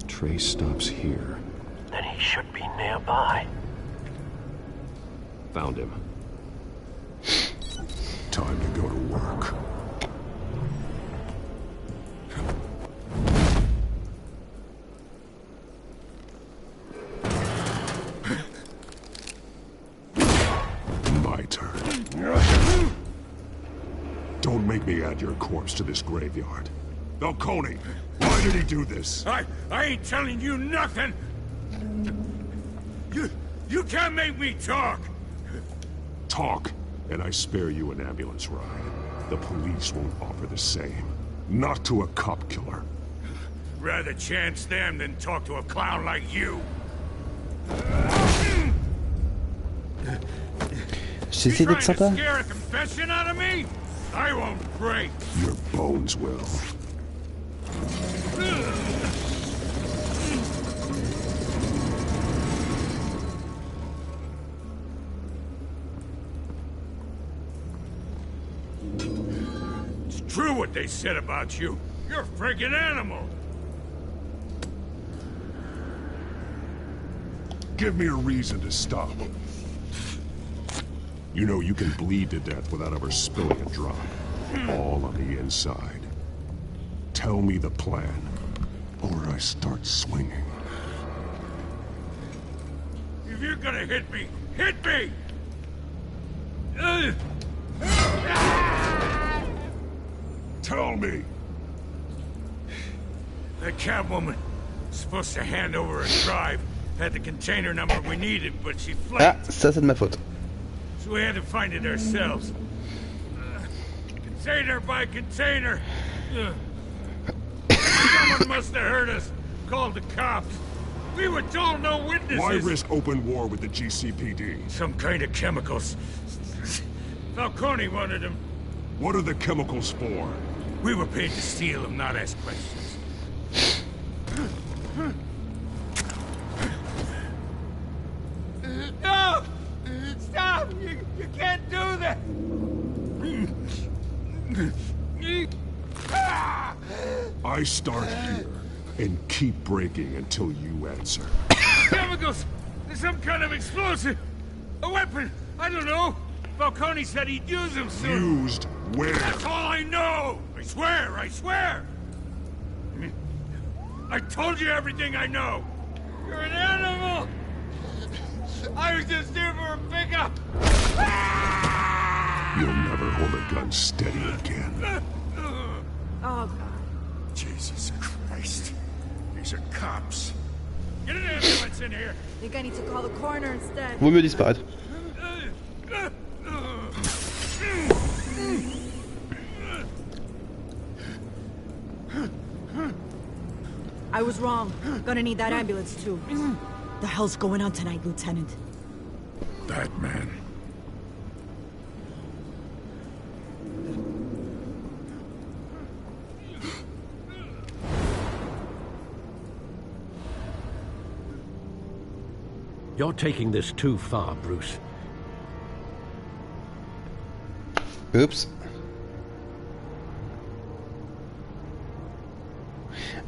Trace stops here. Then he should be nearby. Found him. Time to go to work. My turn. Don't make me add your corpse to this graveyard. Falcone, why did he do this? I ain't telling you nothing! You can't make me talk! Talk, and I spare you an ambulance ride. The police won't offer the same. Not to a cop killer. Rather chance them than talk to a clown like you. J'essaie d'être sympa. Scare a confession out of me? I won't break. Your bones will. It's true what they said about you. You're a freaking animal. Give me a reason to stop. You know you can bleed to death without ever spilling a drop. All on the inside. Tell me the plan, or I start swinging. If you're gonna hit me, hit me! Tell me! That Catwoman was supposed to hand over a drive. Had the container number we needed, but she fled. Ah, ça c'est de ma faute. So we had to find it ourselves. Container by container. Someone must have heard us. Called the cops. We were told no witnesses. Why risk open war with the GCPD? Some kind of chemicals. Falcone wanted them. What are the chemicals for? We were paid to steal them, not ask questions. No! Stop! You can't do that! I start here and keep breaking until you answer. Chemicals! There's some kind of explosive! A weapon! I don't know! Falcone said he'd use them soon! Used where? That's all I know! I swear! I swear! I told you everything I know! You're an animal! I was just here for a pickup! You'll never hold a gun steady again. Oh, God. Jesus Christ. These are cops. Get an ambulance in here! I think I need to call the coroner instead. Vaut mieux disparaître. I was wrong. Gonna need that ambulance, too. The hell's going on tonight, Lieutenant? Batman. You're taking this too far, Bruce. Oups.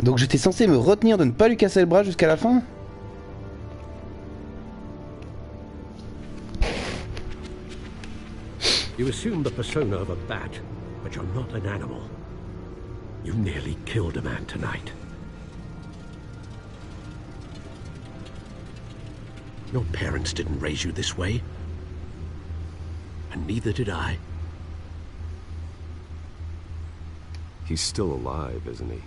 Donc j'étais censé me retenir de ne pas lui casser le bras jusqu'à la fin? You assume the persona of a bat, but you're not an animal. You nearly killed a man tonight. Your parents didn't raise you this way. And neither did I. He's still alive, isn't he?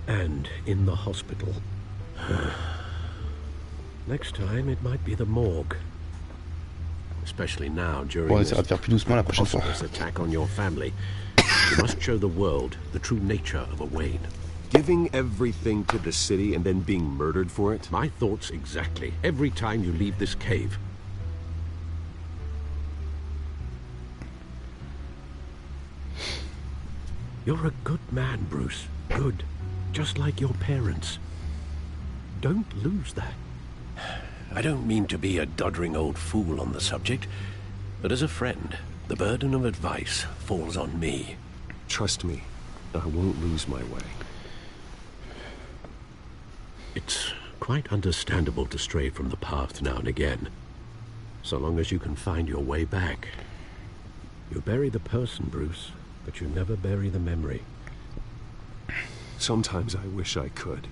And in the hospital. Next time, it might be the morgue. Especially now, during On essaiera de faire plus doucement la prochaine fois. this attack on your family. You must show the world the true nature of a Wayne. Giving everything to the city and then being murdered for it? My thoughts exactly. Every time you leave this cave. You're a good man, Bruce. Good. Just like your parents. Don't lose that. I don't mean to be a doddering old fool on the subject, but as a friend, the burden of advice falls on me. Trust me, I won't lose my way. It's quite understandable to stray from the path now and again, so long as you can find your way back. You bury the person, Bruce, but you never bury the memory. Sometimes I wish I could.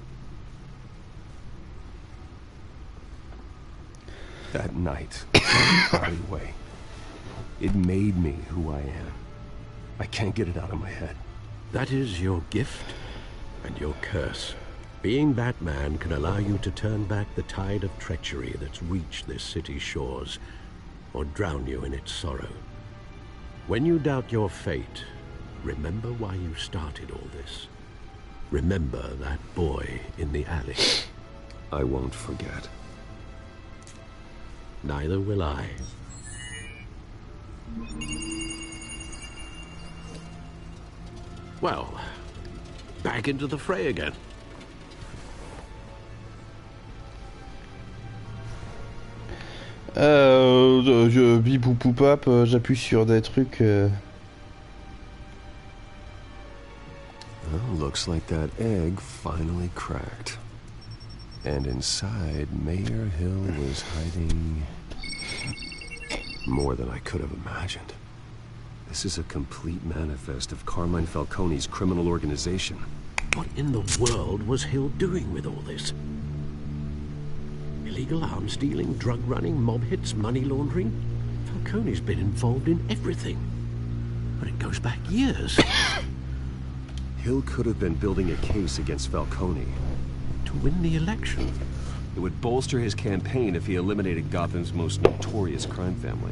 That night, alleyway, it made me who I am. I can't get it out of my head. That is your gift and your curse. Being Batman can allow you to turn back the tide of treachery that's reached this city's shores, or drown you in its sorrow. When you doubt your fate, remember why you started all this. Remember that boy in the alley. I won't forget. Neither will I. Well, back into the fray again. Bip ou poupap, j'appuie sur des trucs. Well, looks like that egg finally cracked. And inside, Mayor Hill was hiding more than I could have imagined. This is a complete manifest of Carmine Falcone's criminal organization. What in the world was Hill doing with all this? Illegal arms dealing, drug running, mob hits, money laundering? Falcone's been involved in everything. But it goes back years. Hill could have been building a case against Falcone. To win the election? It would bolster his campaign if he eliminated Gotham's most notorious crime family.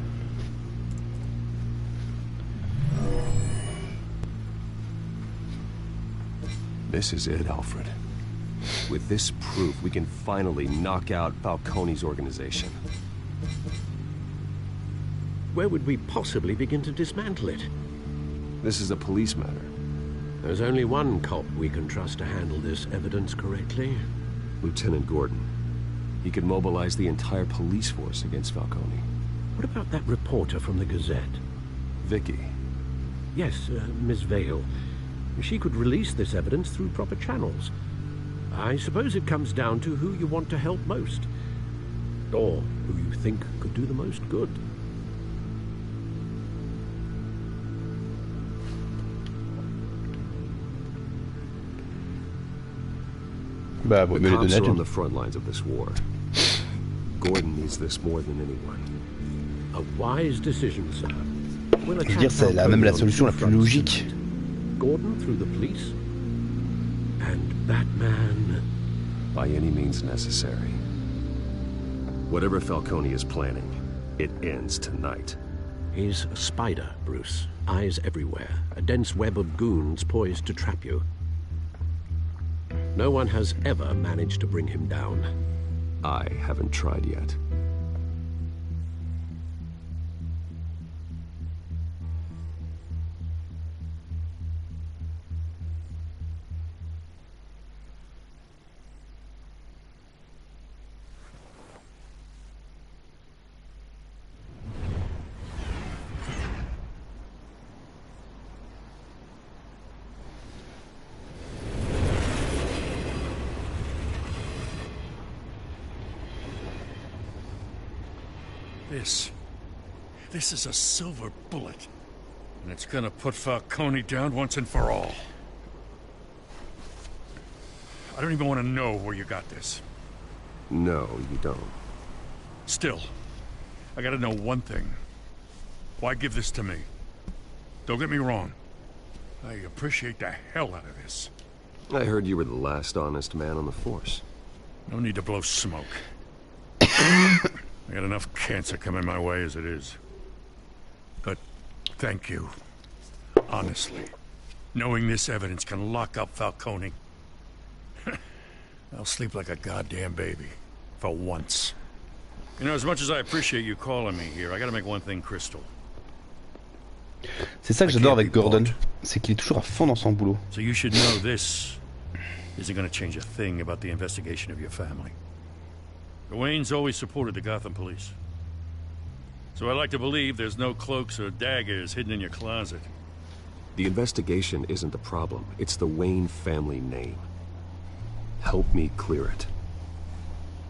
This is it, Alfred. With this proof, we can finally knock out Falcone's organization. Where would we possibly begin to dismantle it? This is a police matter. There's only one cop we can trust to handle this evidence correctly. Lieutenant Gordon. He could mobilize the entire police force against Falcone. What about that reporter from the Gazette? Vicky. Yes, Miss Vale. She could release this evidence through proper channels. I suppose it comes down to who you want to help most. Or who you think could do the most good. The cops are on the front lines of this war. Gordon needs this more than anyone. A wise decision, sir. Je veux dire, c'est même la solution la plus logique. Gordon through the police, and Batman by any means necessary. Whatever Falcone is planning, it ends tonight. He's a spider, Bruce. Eyes everywhere. A dense web of goons poised to trap you. No one has ever managed to bring him down. I haven't tried yet. This is a silver bullet. And it's gonna put Falcone down once and for all. I don't even want to know where you got this. No, you don't. Still, I gotta know one thing. Why give this to me? Don't get me wrong. I appreciate the hell out of this. I heard you were the last honest man on the force. No need to blow smoke. I got enough cancer coming my way as it is. But thank you. Honestly. Knowing this evidence can lock up Falcone. I'll sleep like a goddamn baby. For once. You know, as much as I appreciate you calling me here, I gotta make one thing crystal. C'est ça que j'adore avec Gordon, c'est qu'il est toujours à fond dans son boulot. So you should know this isn't gonna change a thing about the investigation of your family. The Waynes always supported the Gotham police. So I like to believe there's no cloaks or daggers hidden in your closet. The investigation isn't the problem. It's the Wayne family name. Help me clear it.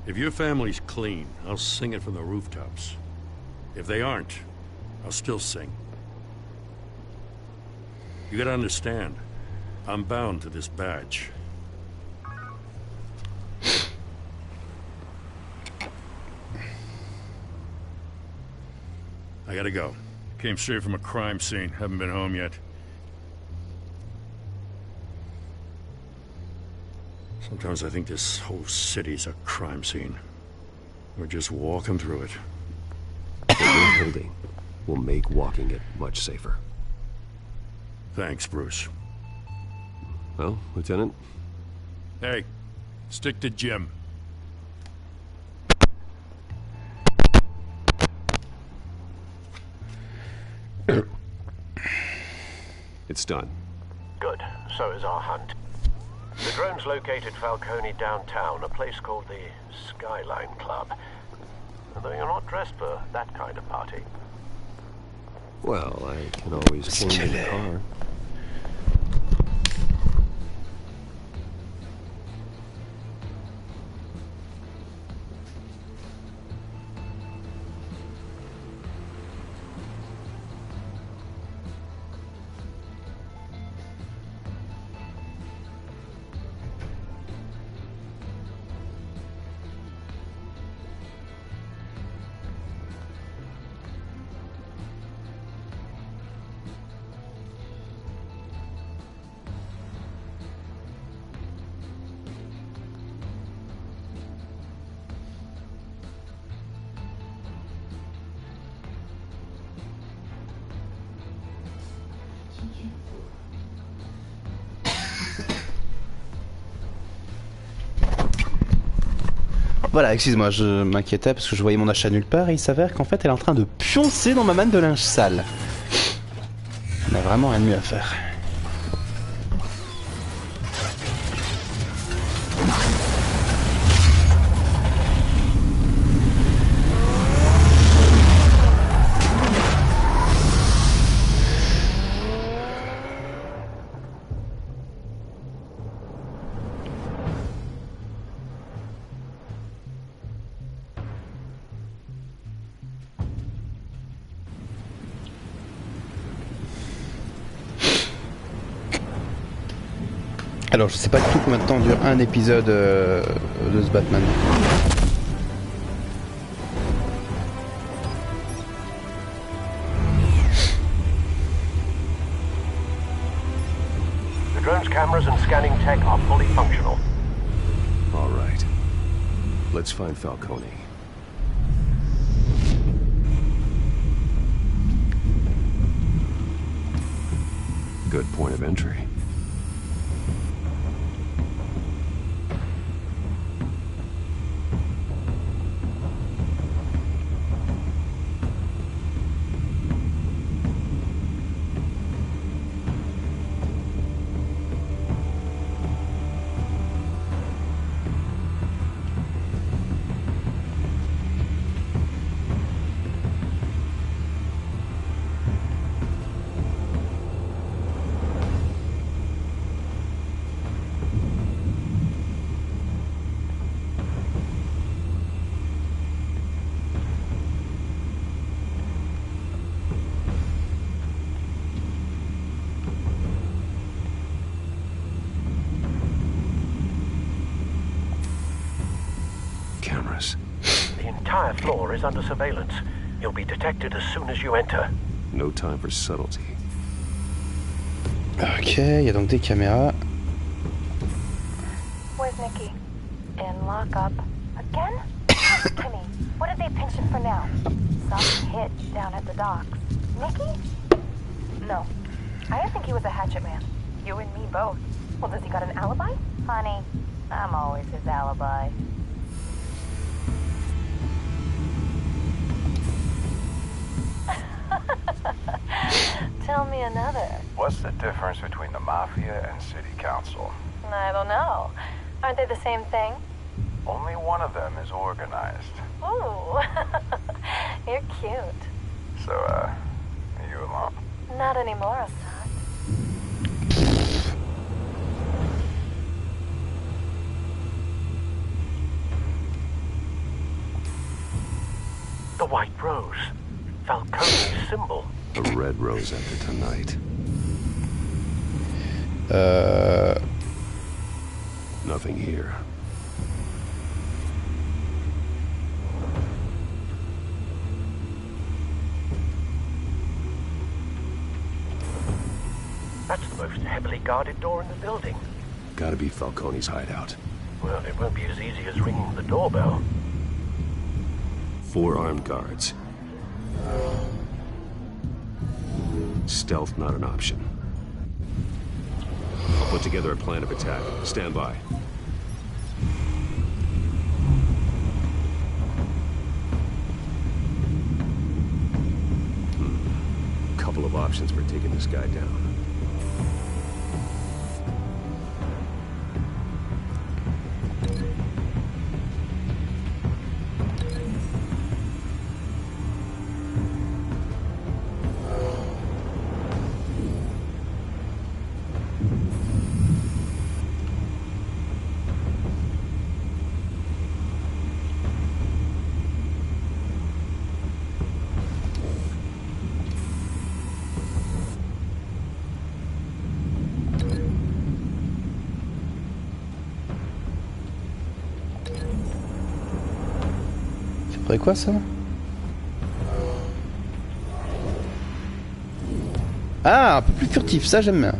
If your family's clean, I'll sing it from the rooftops. If they aren't, I'll still sing. You gotta understand, I'm bound to this badge. I gotta go. Came straight from a crime scene. Haven't been home yet. Sometimes I think this whole city's a crime scene. We're just walking through it. The new building will make walking it much safer. Thanks, Bruce. Well, Lieutenant? Hey, stick to Jim. It's done. Good. So is our hunt. The drones located Falcone downtown, a place called the Skyline Club. Although you're not dressed for that kind of party. Well, I can always change in the car. Voilà, excuse-moi, je m'inquiétais parce que je voyais mon achat nulle part et il s'avère qu'en fait elle est en train de pioncer dans ma manne de linge sale. On a vraiment rien de mieux à faire. Alors je sais pas du tout combien de temps dure un épisode de ce Batman. The drone's cameras and scanning tech are fully functional. All right. Let's find Falcone. Good point of entry. The entire floor is under surveillance. You'll be detected as soon as you enter. No time for subtlety. Ok, il y a donc des caméras. Where's Nikki? In lockup. Again? Timmy, what did they pinch him for now? Some hit down at the docks. Nikki? No. I didn't think he was a hatchet man. You and me both. Well, does he got an alibi? Honey, I'm always his alibi. Tell me another. What's the difference between the Mafia and City Council? I don't know. Aren't they the same thing? Only one of them is organized. Ooh. You're cute. So, are you alone? Not anymore, Assad. The White Rose. Falcone's symbol. A red rose after tonight. Nothing here. That's the most heavily guarded door in the building. Gotta be Falcone's hideout. Well, it won't be as easy as ringing the doorbell. 4 armed guards. Stealth not an option. put together a plan of attack. Stand by. Couple of options for taking this guy down. C'est quoi ça? Ah, un peu plus furtif, ça j'aime bien.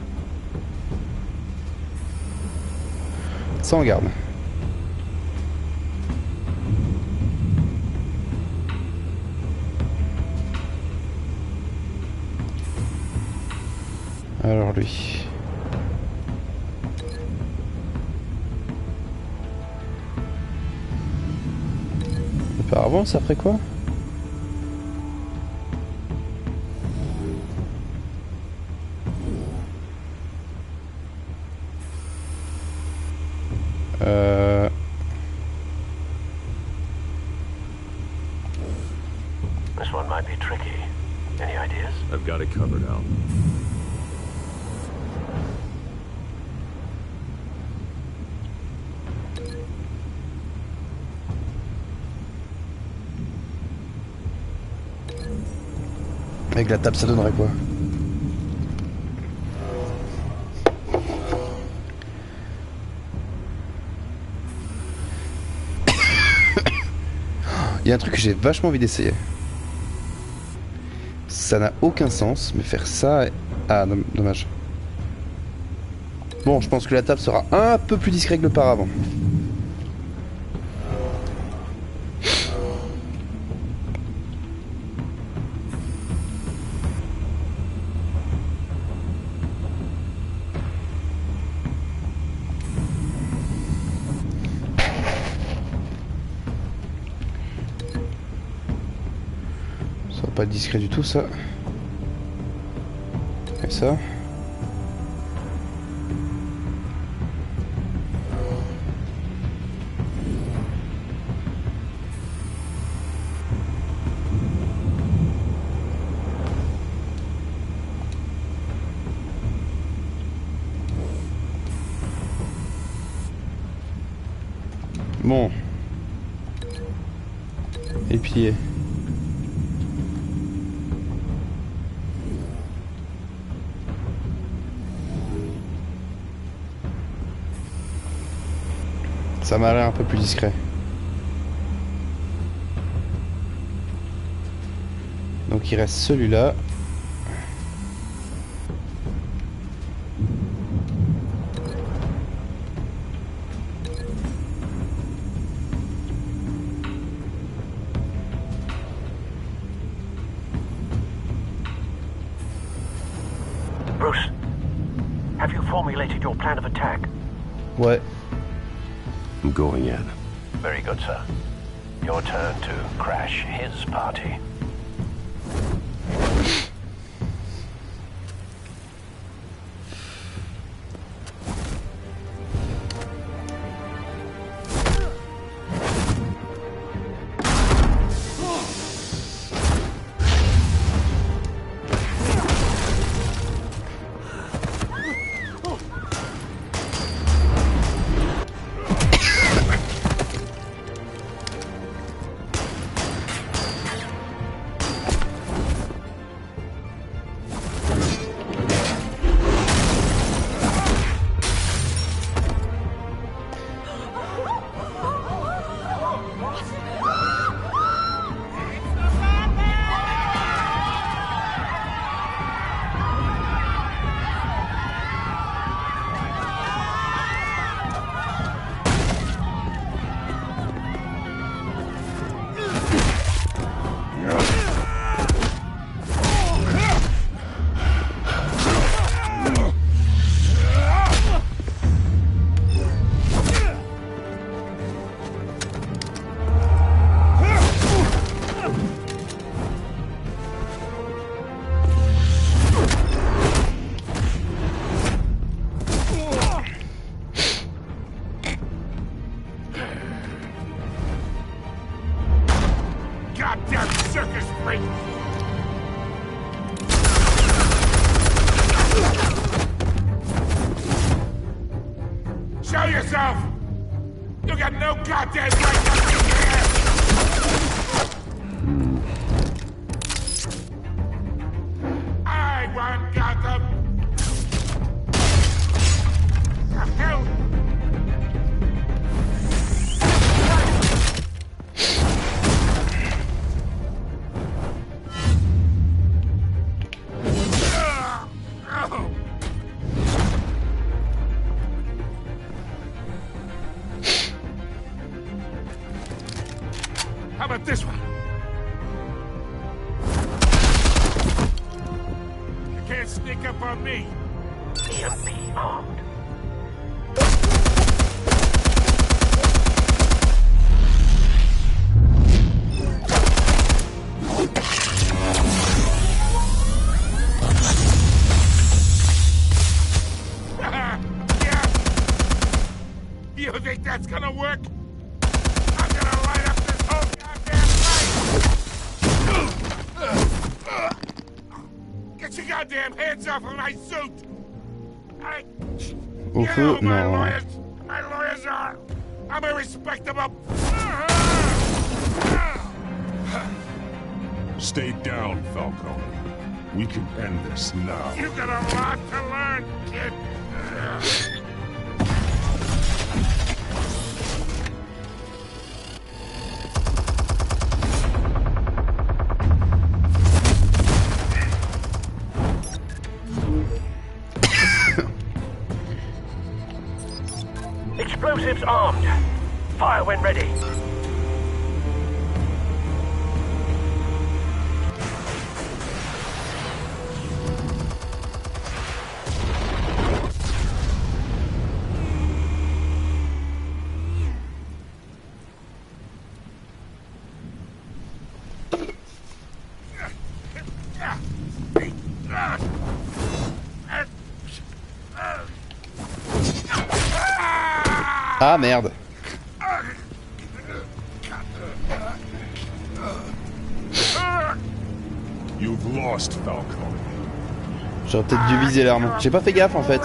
Ça on garde. Alors lui. Auparavant, ça ferait quoi? This one might be tricky. Any ideas? I've got it covered, Al. Avec la table, ça donnerait quoi? Il y a un truc que j'ai vachement envie d'essayer. Ça n'a aucun sens, mais faire ça... Ah, dommage. Bon, je pense que la table sera un peu plus discrète que l'auparavant. Pas discret du tout ça. Et ça. Bon. Et plié. Ça m'a l'air un peu plus discret. Donc il reste celui-là. Bruce, have you formulated your plan of attack? Ouais. I'm going in. Very good, sir. Your turn to crash his party. Show yourself! You got no goddamn right to be here! I want Gotham! The hell? How about this one? You can't sneak up on me. EMP armed. Yeah. You think that's gonna work? I'm gonna light up this whole goddamn place! Get your goddamn hands off of my suit! Au feu, non. My lawyers are... I'm a respectable... Stay down, Falcone. We can end this now. You got a lot to learn, kid. Explosives armed. Fire when ready. Ah merde. You've lost, Falcone. J'aurais peut-être dû viser l'arme. J'ai pas fait gaffe en fait.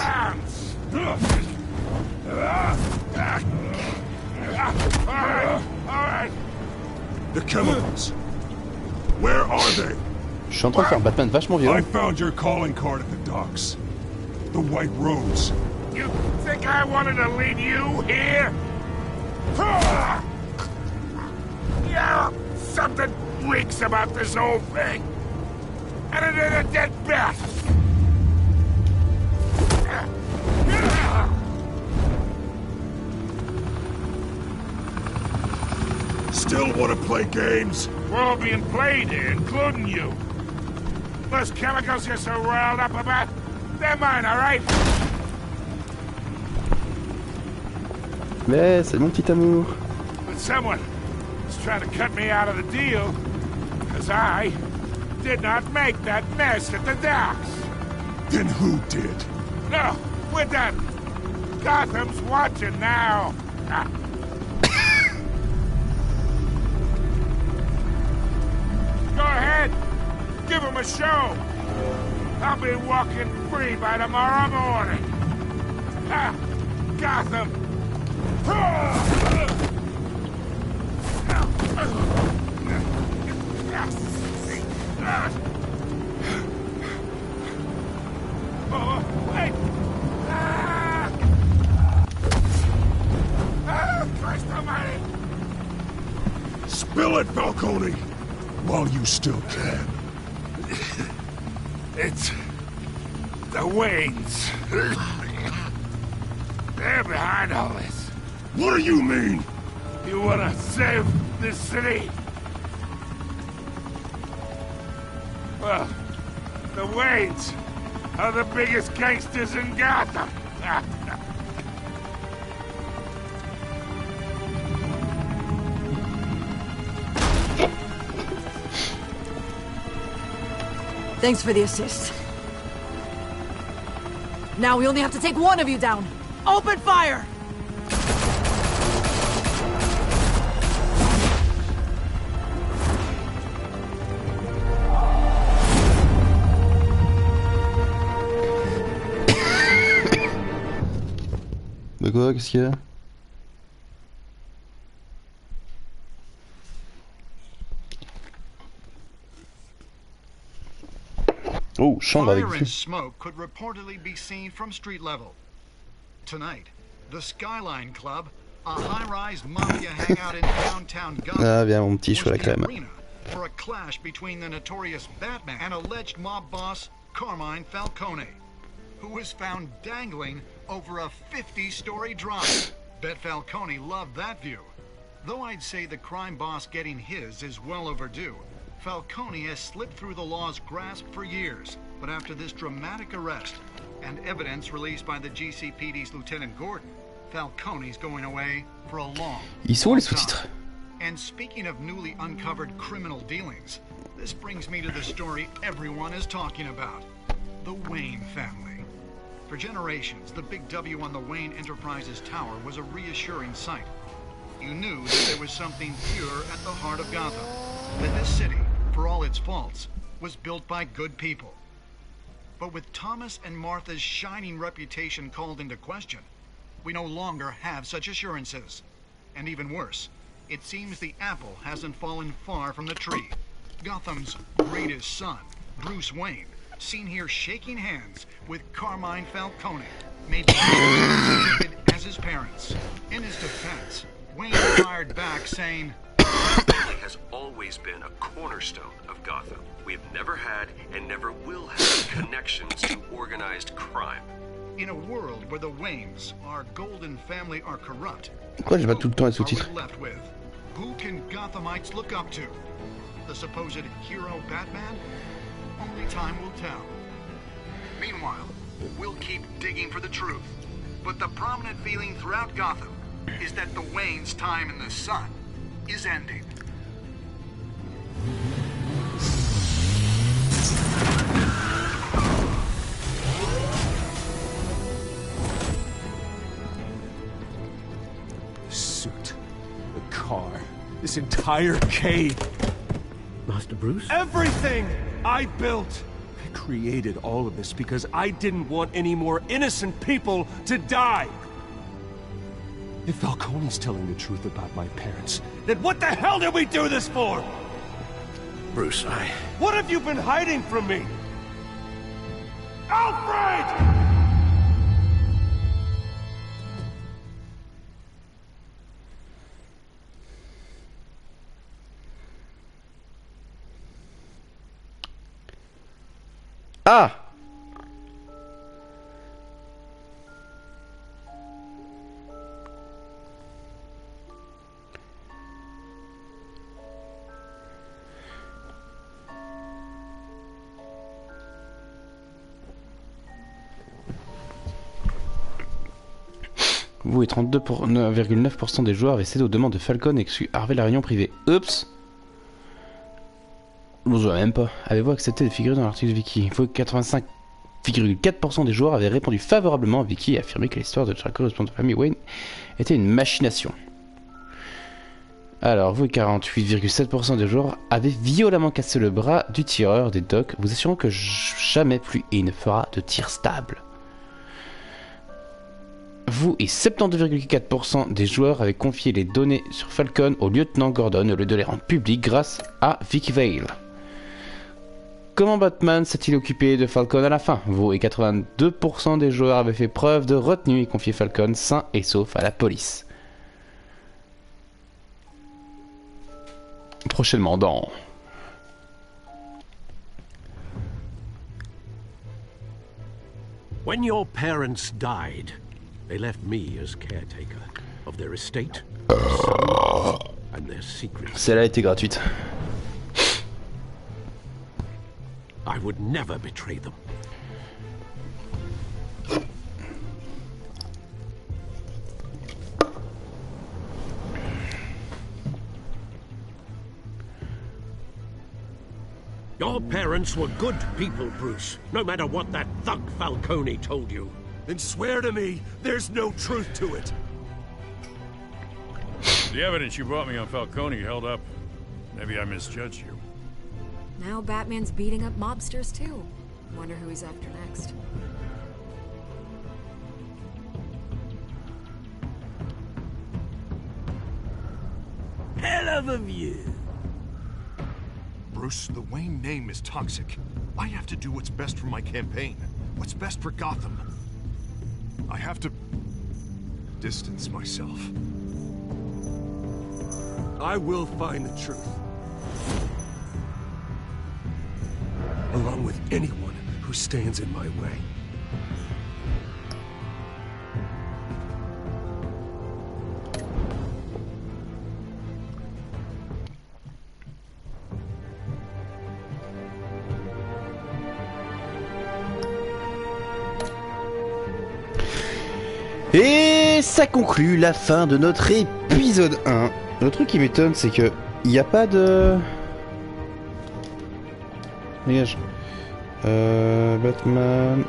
The chemicals. Where are they? Je suis en train de faire un Batman vachement violent. I found your calling card at the docks. The White Rose. You think I wanted to leave you here? Yeah, something reeks about this whole thing. And it ain't a dead bat. Still want to play games? We're all being played here, including you. Those chemicals you're so riled up about, they're mine, all right? Mais c'est mon petit amour. But someone is trying to cut me out of the deal, because I did not make that mess at the docks. Then who did? No, we're done. Gotham's watching now. Go ahead. Give him a show. I'll be walking free by tomorrow morning. Gotham. Oh, wait. Christ almighty. Spill it, Falcone, while you still can. It's the Waynes. They're behind all this. What do you mean? You wanna save this city? Well, the Waynes are the biggest gangsters in Gotham. Thanks for the assist. Now we only have to take one of you down. Open fire! Mais quoi? Qu'est-ce qu'il y a? Oh, chambre avec Fire and vue. smoke could reportedly be seen from street level. Tonight, the Skyline Club, a high-rise mafia hangout in downtown Gotham, Ah bien mon petit chou à la was the crème. arena for a clash between the notorious Batman and alleged mob boss Carmine Falcone, who was found dangling over a 50-story drop. Bet Falcone loved that view. Though I'd say the crime boss getting his is well overdue, Falcone has slipped through the law's grasp for years. But after this dramatic arrest and evidence released by the GCPD's Lieutenant Gordon, Falcone's going away for a long, Ils sont où les long time. sous-titres? And speaking of newly uncovered criminal dealings, this brings me to the story everyone is talking about. The Wayne family. For generations, the big W on the Wayne Enterprises Tower was a reassuring sight. You knew that there was something pure at the heart of Gotham. That this city, for all its faults, was built by good people. But with Thomas and Martha's shining reputation called into question, we no longer have such assurances. And even worse, it seems the apple hasn't fallen far from the tree. Gotham's greatest son, Bruce Wayne, seen here shaking hands with Carmine Falcone, made as vivid as his parents. In his defense, Wayne fired back saying, has always been a cornerstone of Gotham. We have never had and never will have connections to organized crime. In a world where the Waynes, our golden family, are corrupt, Pourquoi j'ai pas tout le temps les who are sous-titres? we left with? Who can Gothamites look up to? The supposed hero Batman? Only time will tell. Meanwhile, we'll keep digging for the truth. But the prominent feeling throughout Gotham is that the Waynes' time in the sun is ending. The suit, the car, this entire cave. Master Bruce? Everything I built! I created all of this because I didn't want any more innocent people to die! If Falcone's telling the truth about my parents, then what the hell did we do this for? Bruce, What have you been hiding from me? Alfred! Ah! Vous et 32,9% des joueurs avaient cédé aux demandes de Falcon et exclu Harvey la réunion privée. Oups! Bon, je vois même pas. Avez-vous accepté de figurer dans l'article de Vicky? Vous, 85,4% des joueurs avaient répondu favorablement à Vicky et affirmé que l'histoire de chaque correspondant de famille Wayne était une machination. Alors, vous, 48,7% des joueurs avaient violemment cassé le bras du tireur des docks, vous assurant que jamais plus il ne fera de tir stable. Vous et 72,4% des joueurs avaient confié les données sur Falcon au lieutenant Gordon au lieu de les rendre publiques grâce à Vicky Vale. Comment Batman s'est-il occupé de Falcon à la fin? Vous et 82% des joueurs avaient fait preuve de retenue et confié Falcon sain et sauf à la police. Prochainement dans... When your parents died, they left me as caretaker of their estate, and their secrets. Celle-là était gratuite. I would never betray them. Your parents were good people, Bruce, no matter what that thug Falcone told you. Then swear to me there's no truth to it. The evidence you brought me on Falcone held up. Maybe I misjudged you. Now Batman's beating up mobsters too. Wonder who he's after next. hell of a view. Bruce, the Wayne name is toxic. I have to do what's best for my campaign. What's best for Gotham. I have to distance myself. I will find the truth. Along with anyone who stands in my way. Et ça conclut la fin de notre épisode 1. Le truc qui m'étonne, c'est que il n'y a pas de... Dégage. Batman...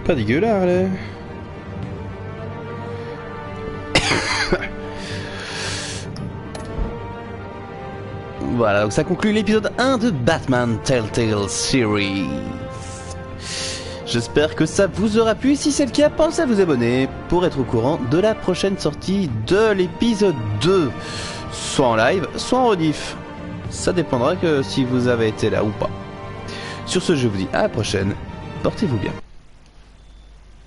Pas dégueulasse, là. Voilà, donc ça conclut l'épisode 1 de Batman Telltale Serie. J'espère que ça vous aura plu. Si c'est le cas, pensez à vous abonner pour être au courant de la prochaine sortie de l'épisode 2. Soit en live, soit en rediff. Ça dépendra que si vous avez été là ou pas. Sur ce, je vous dis à la prochaine. Portez-vous bien.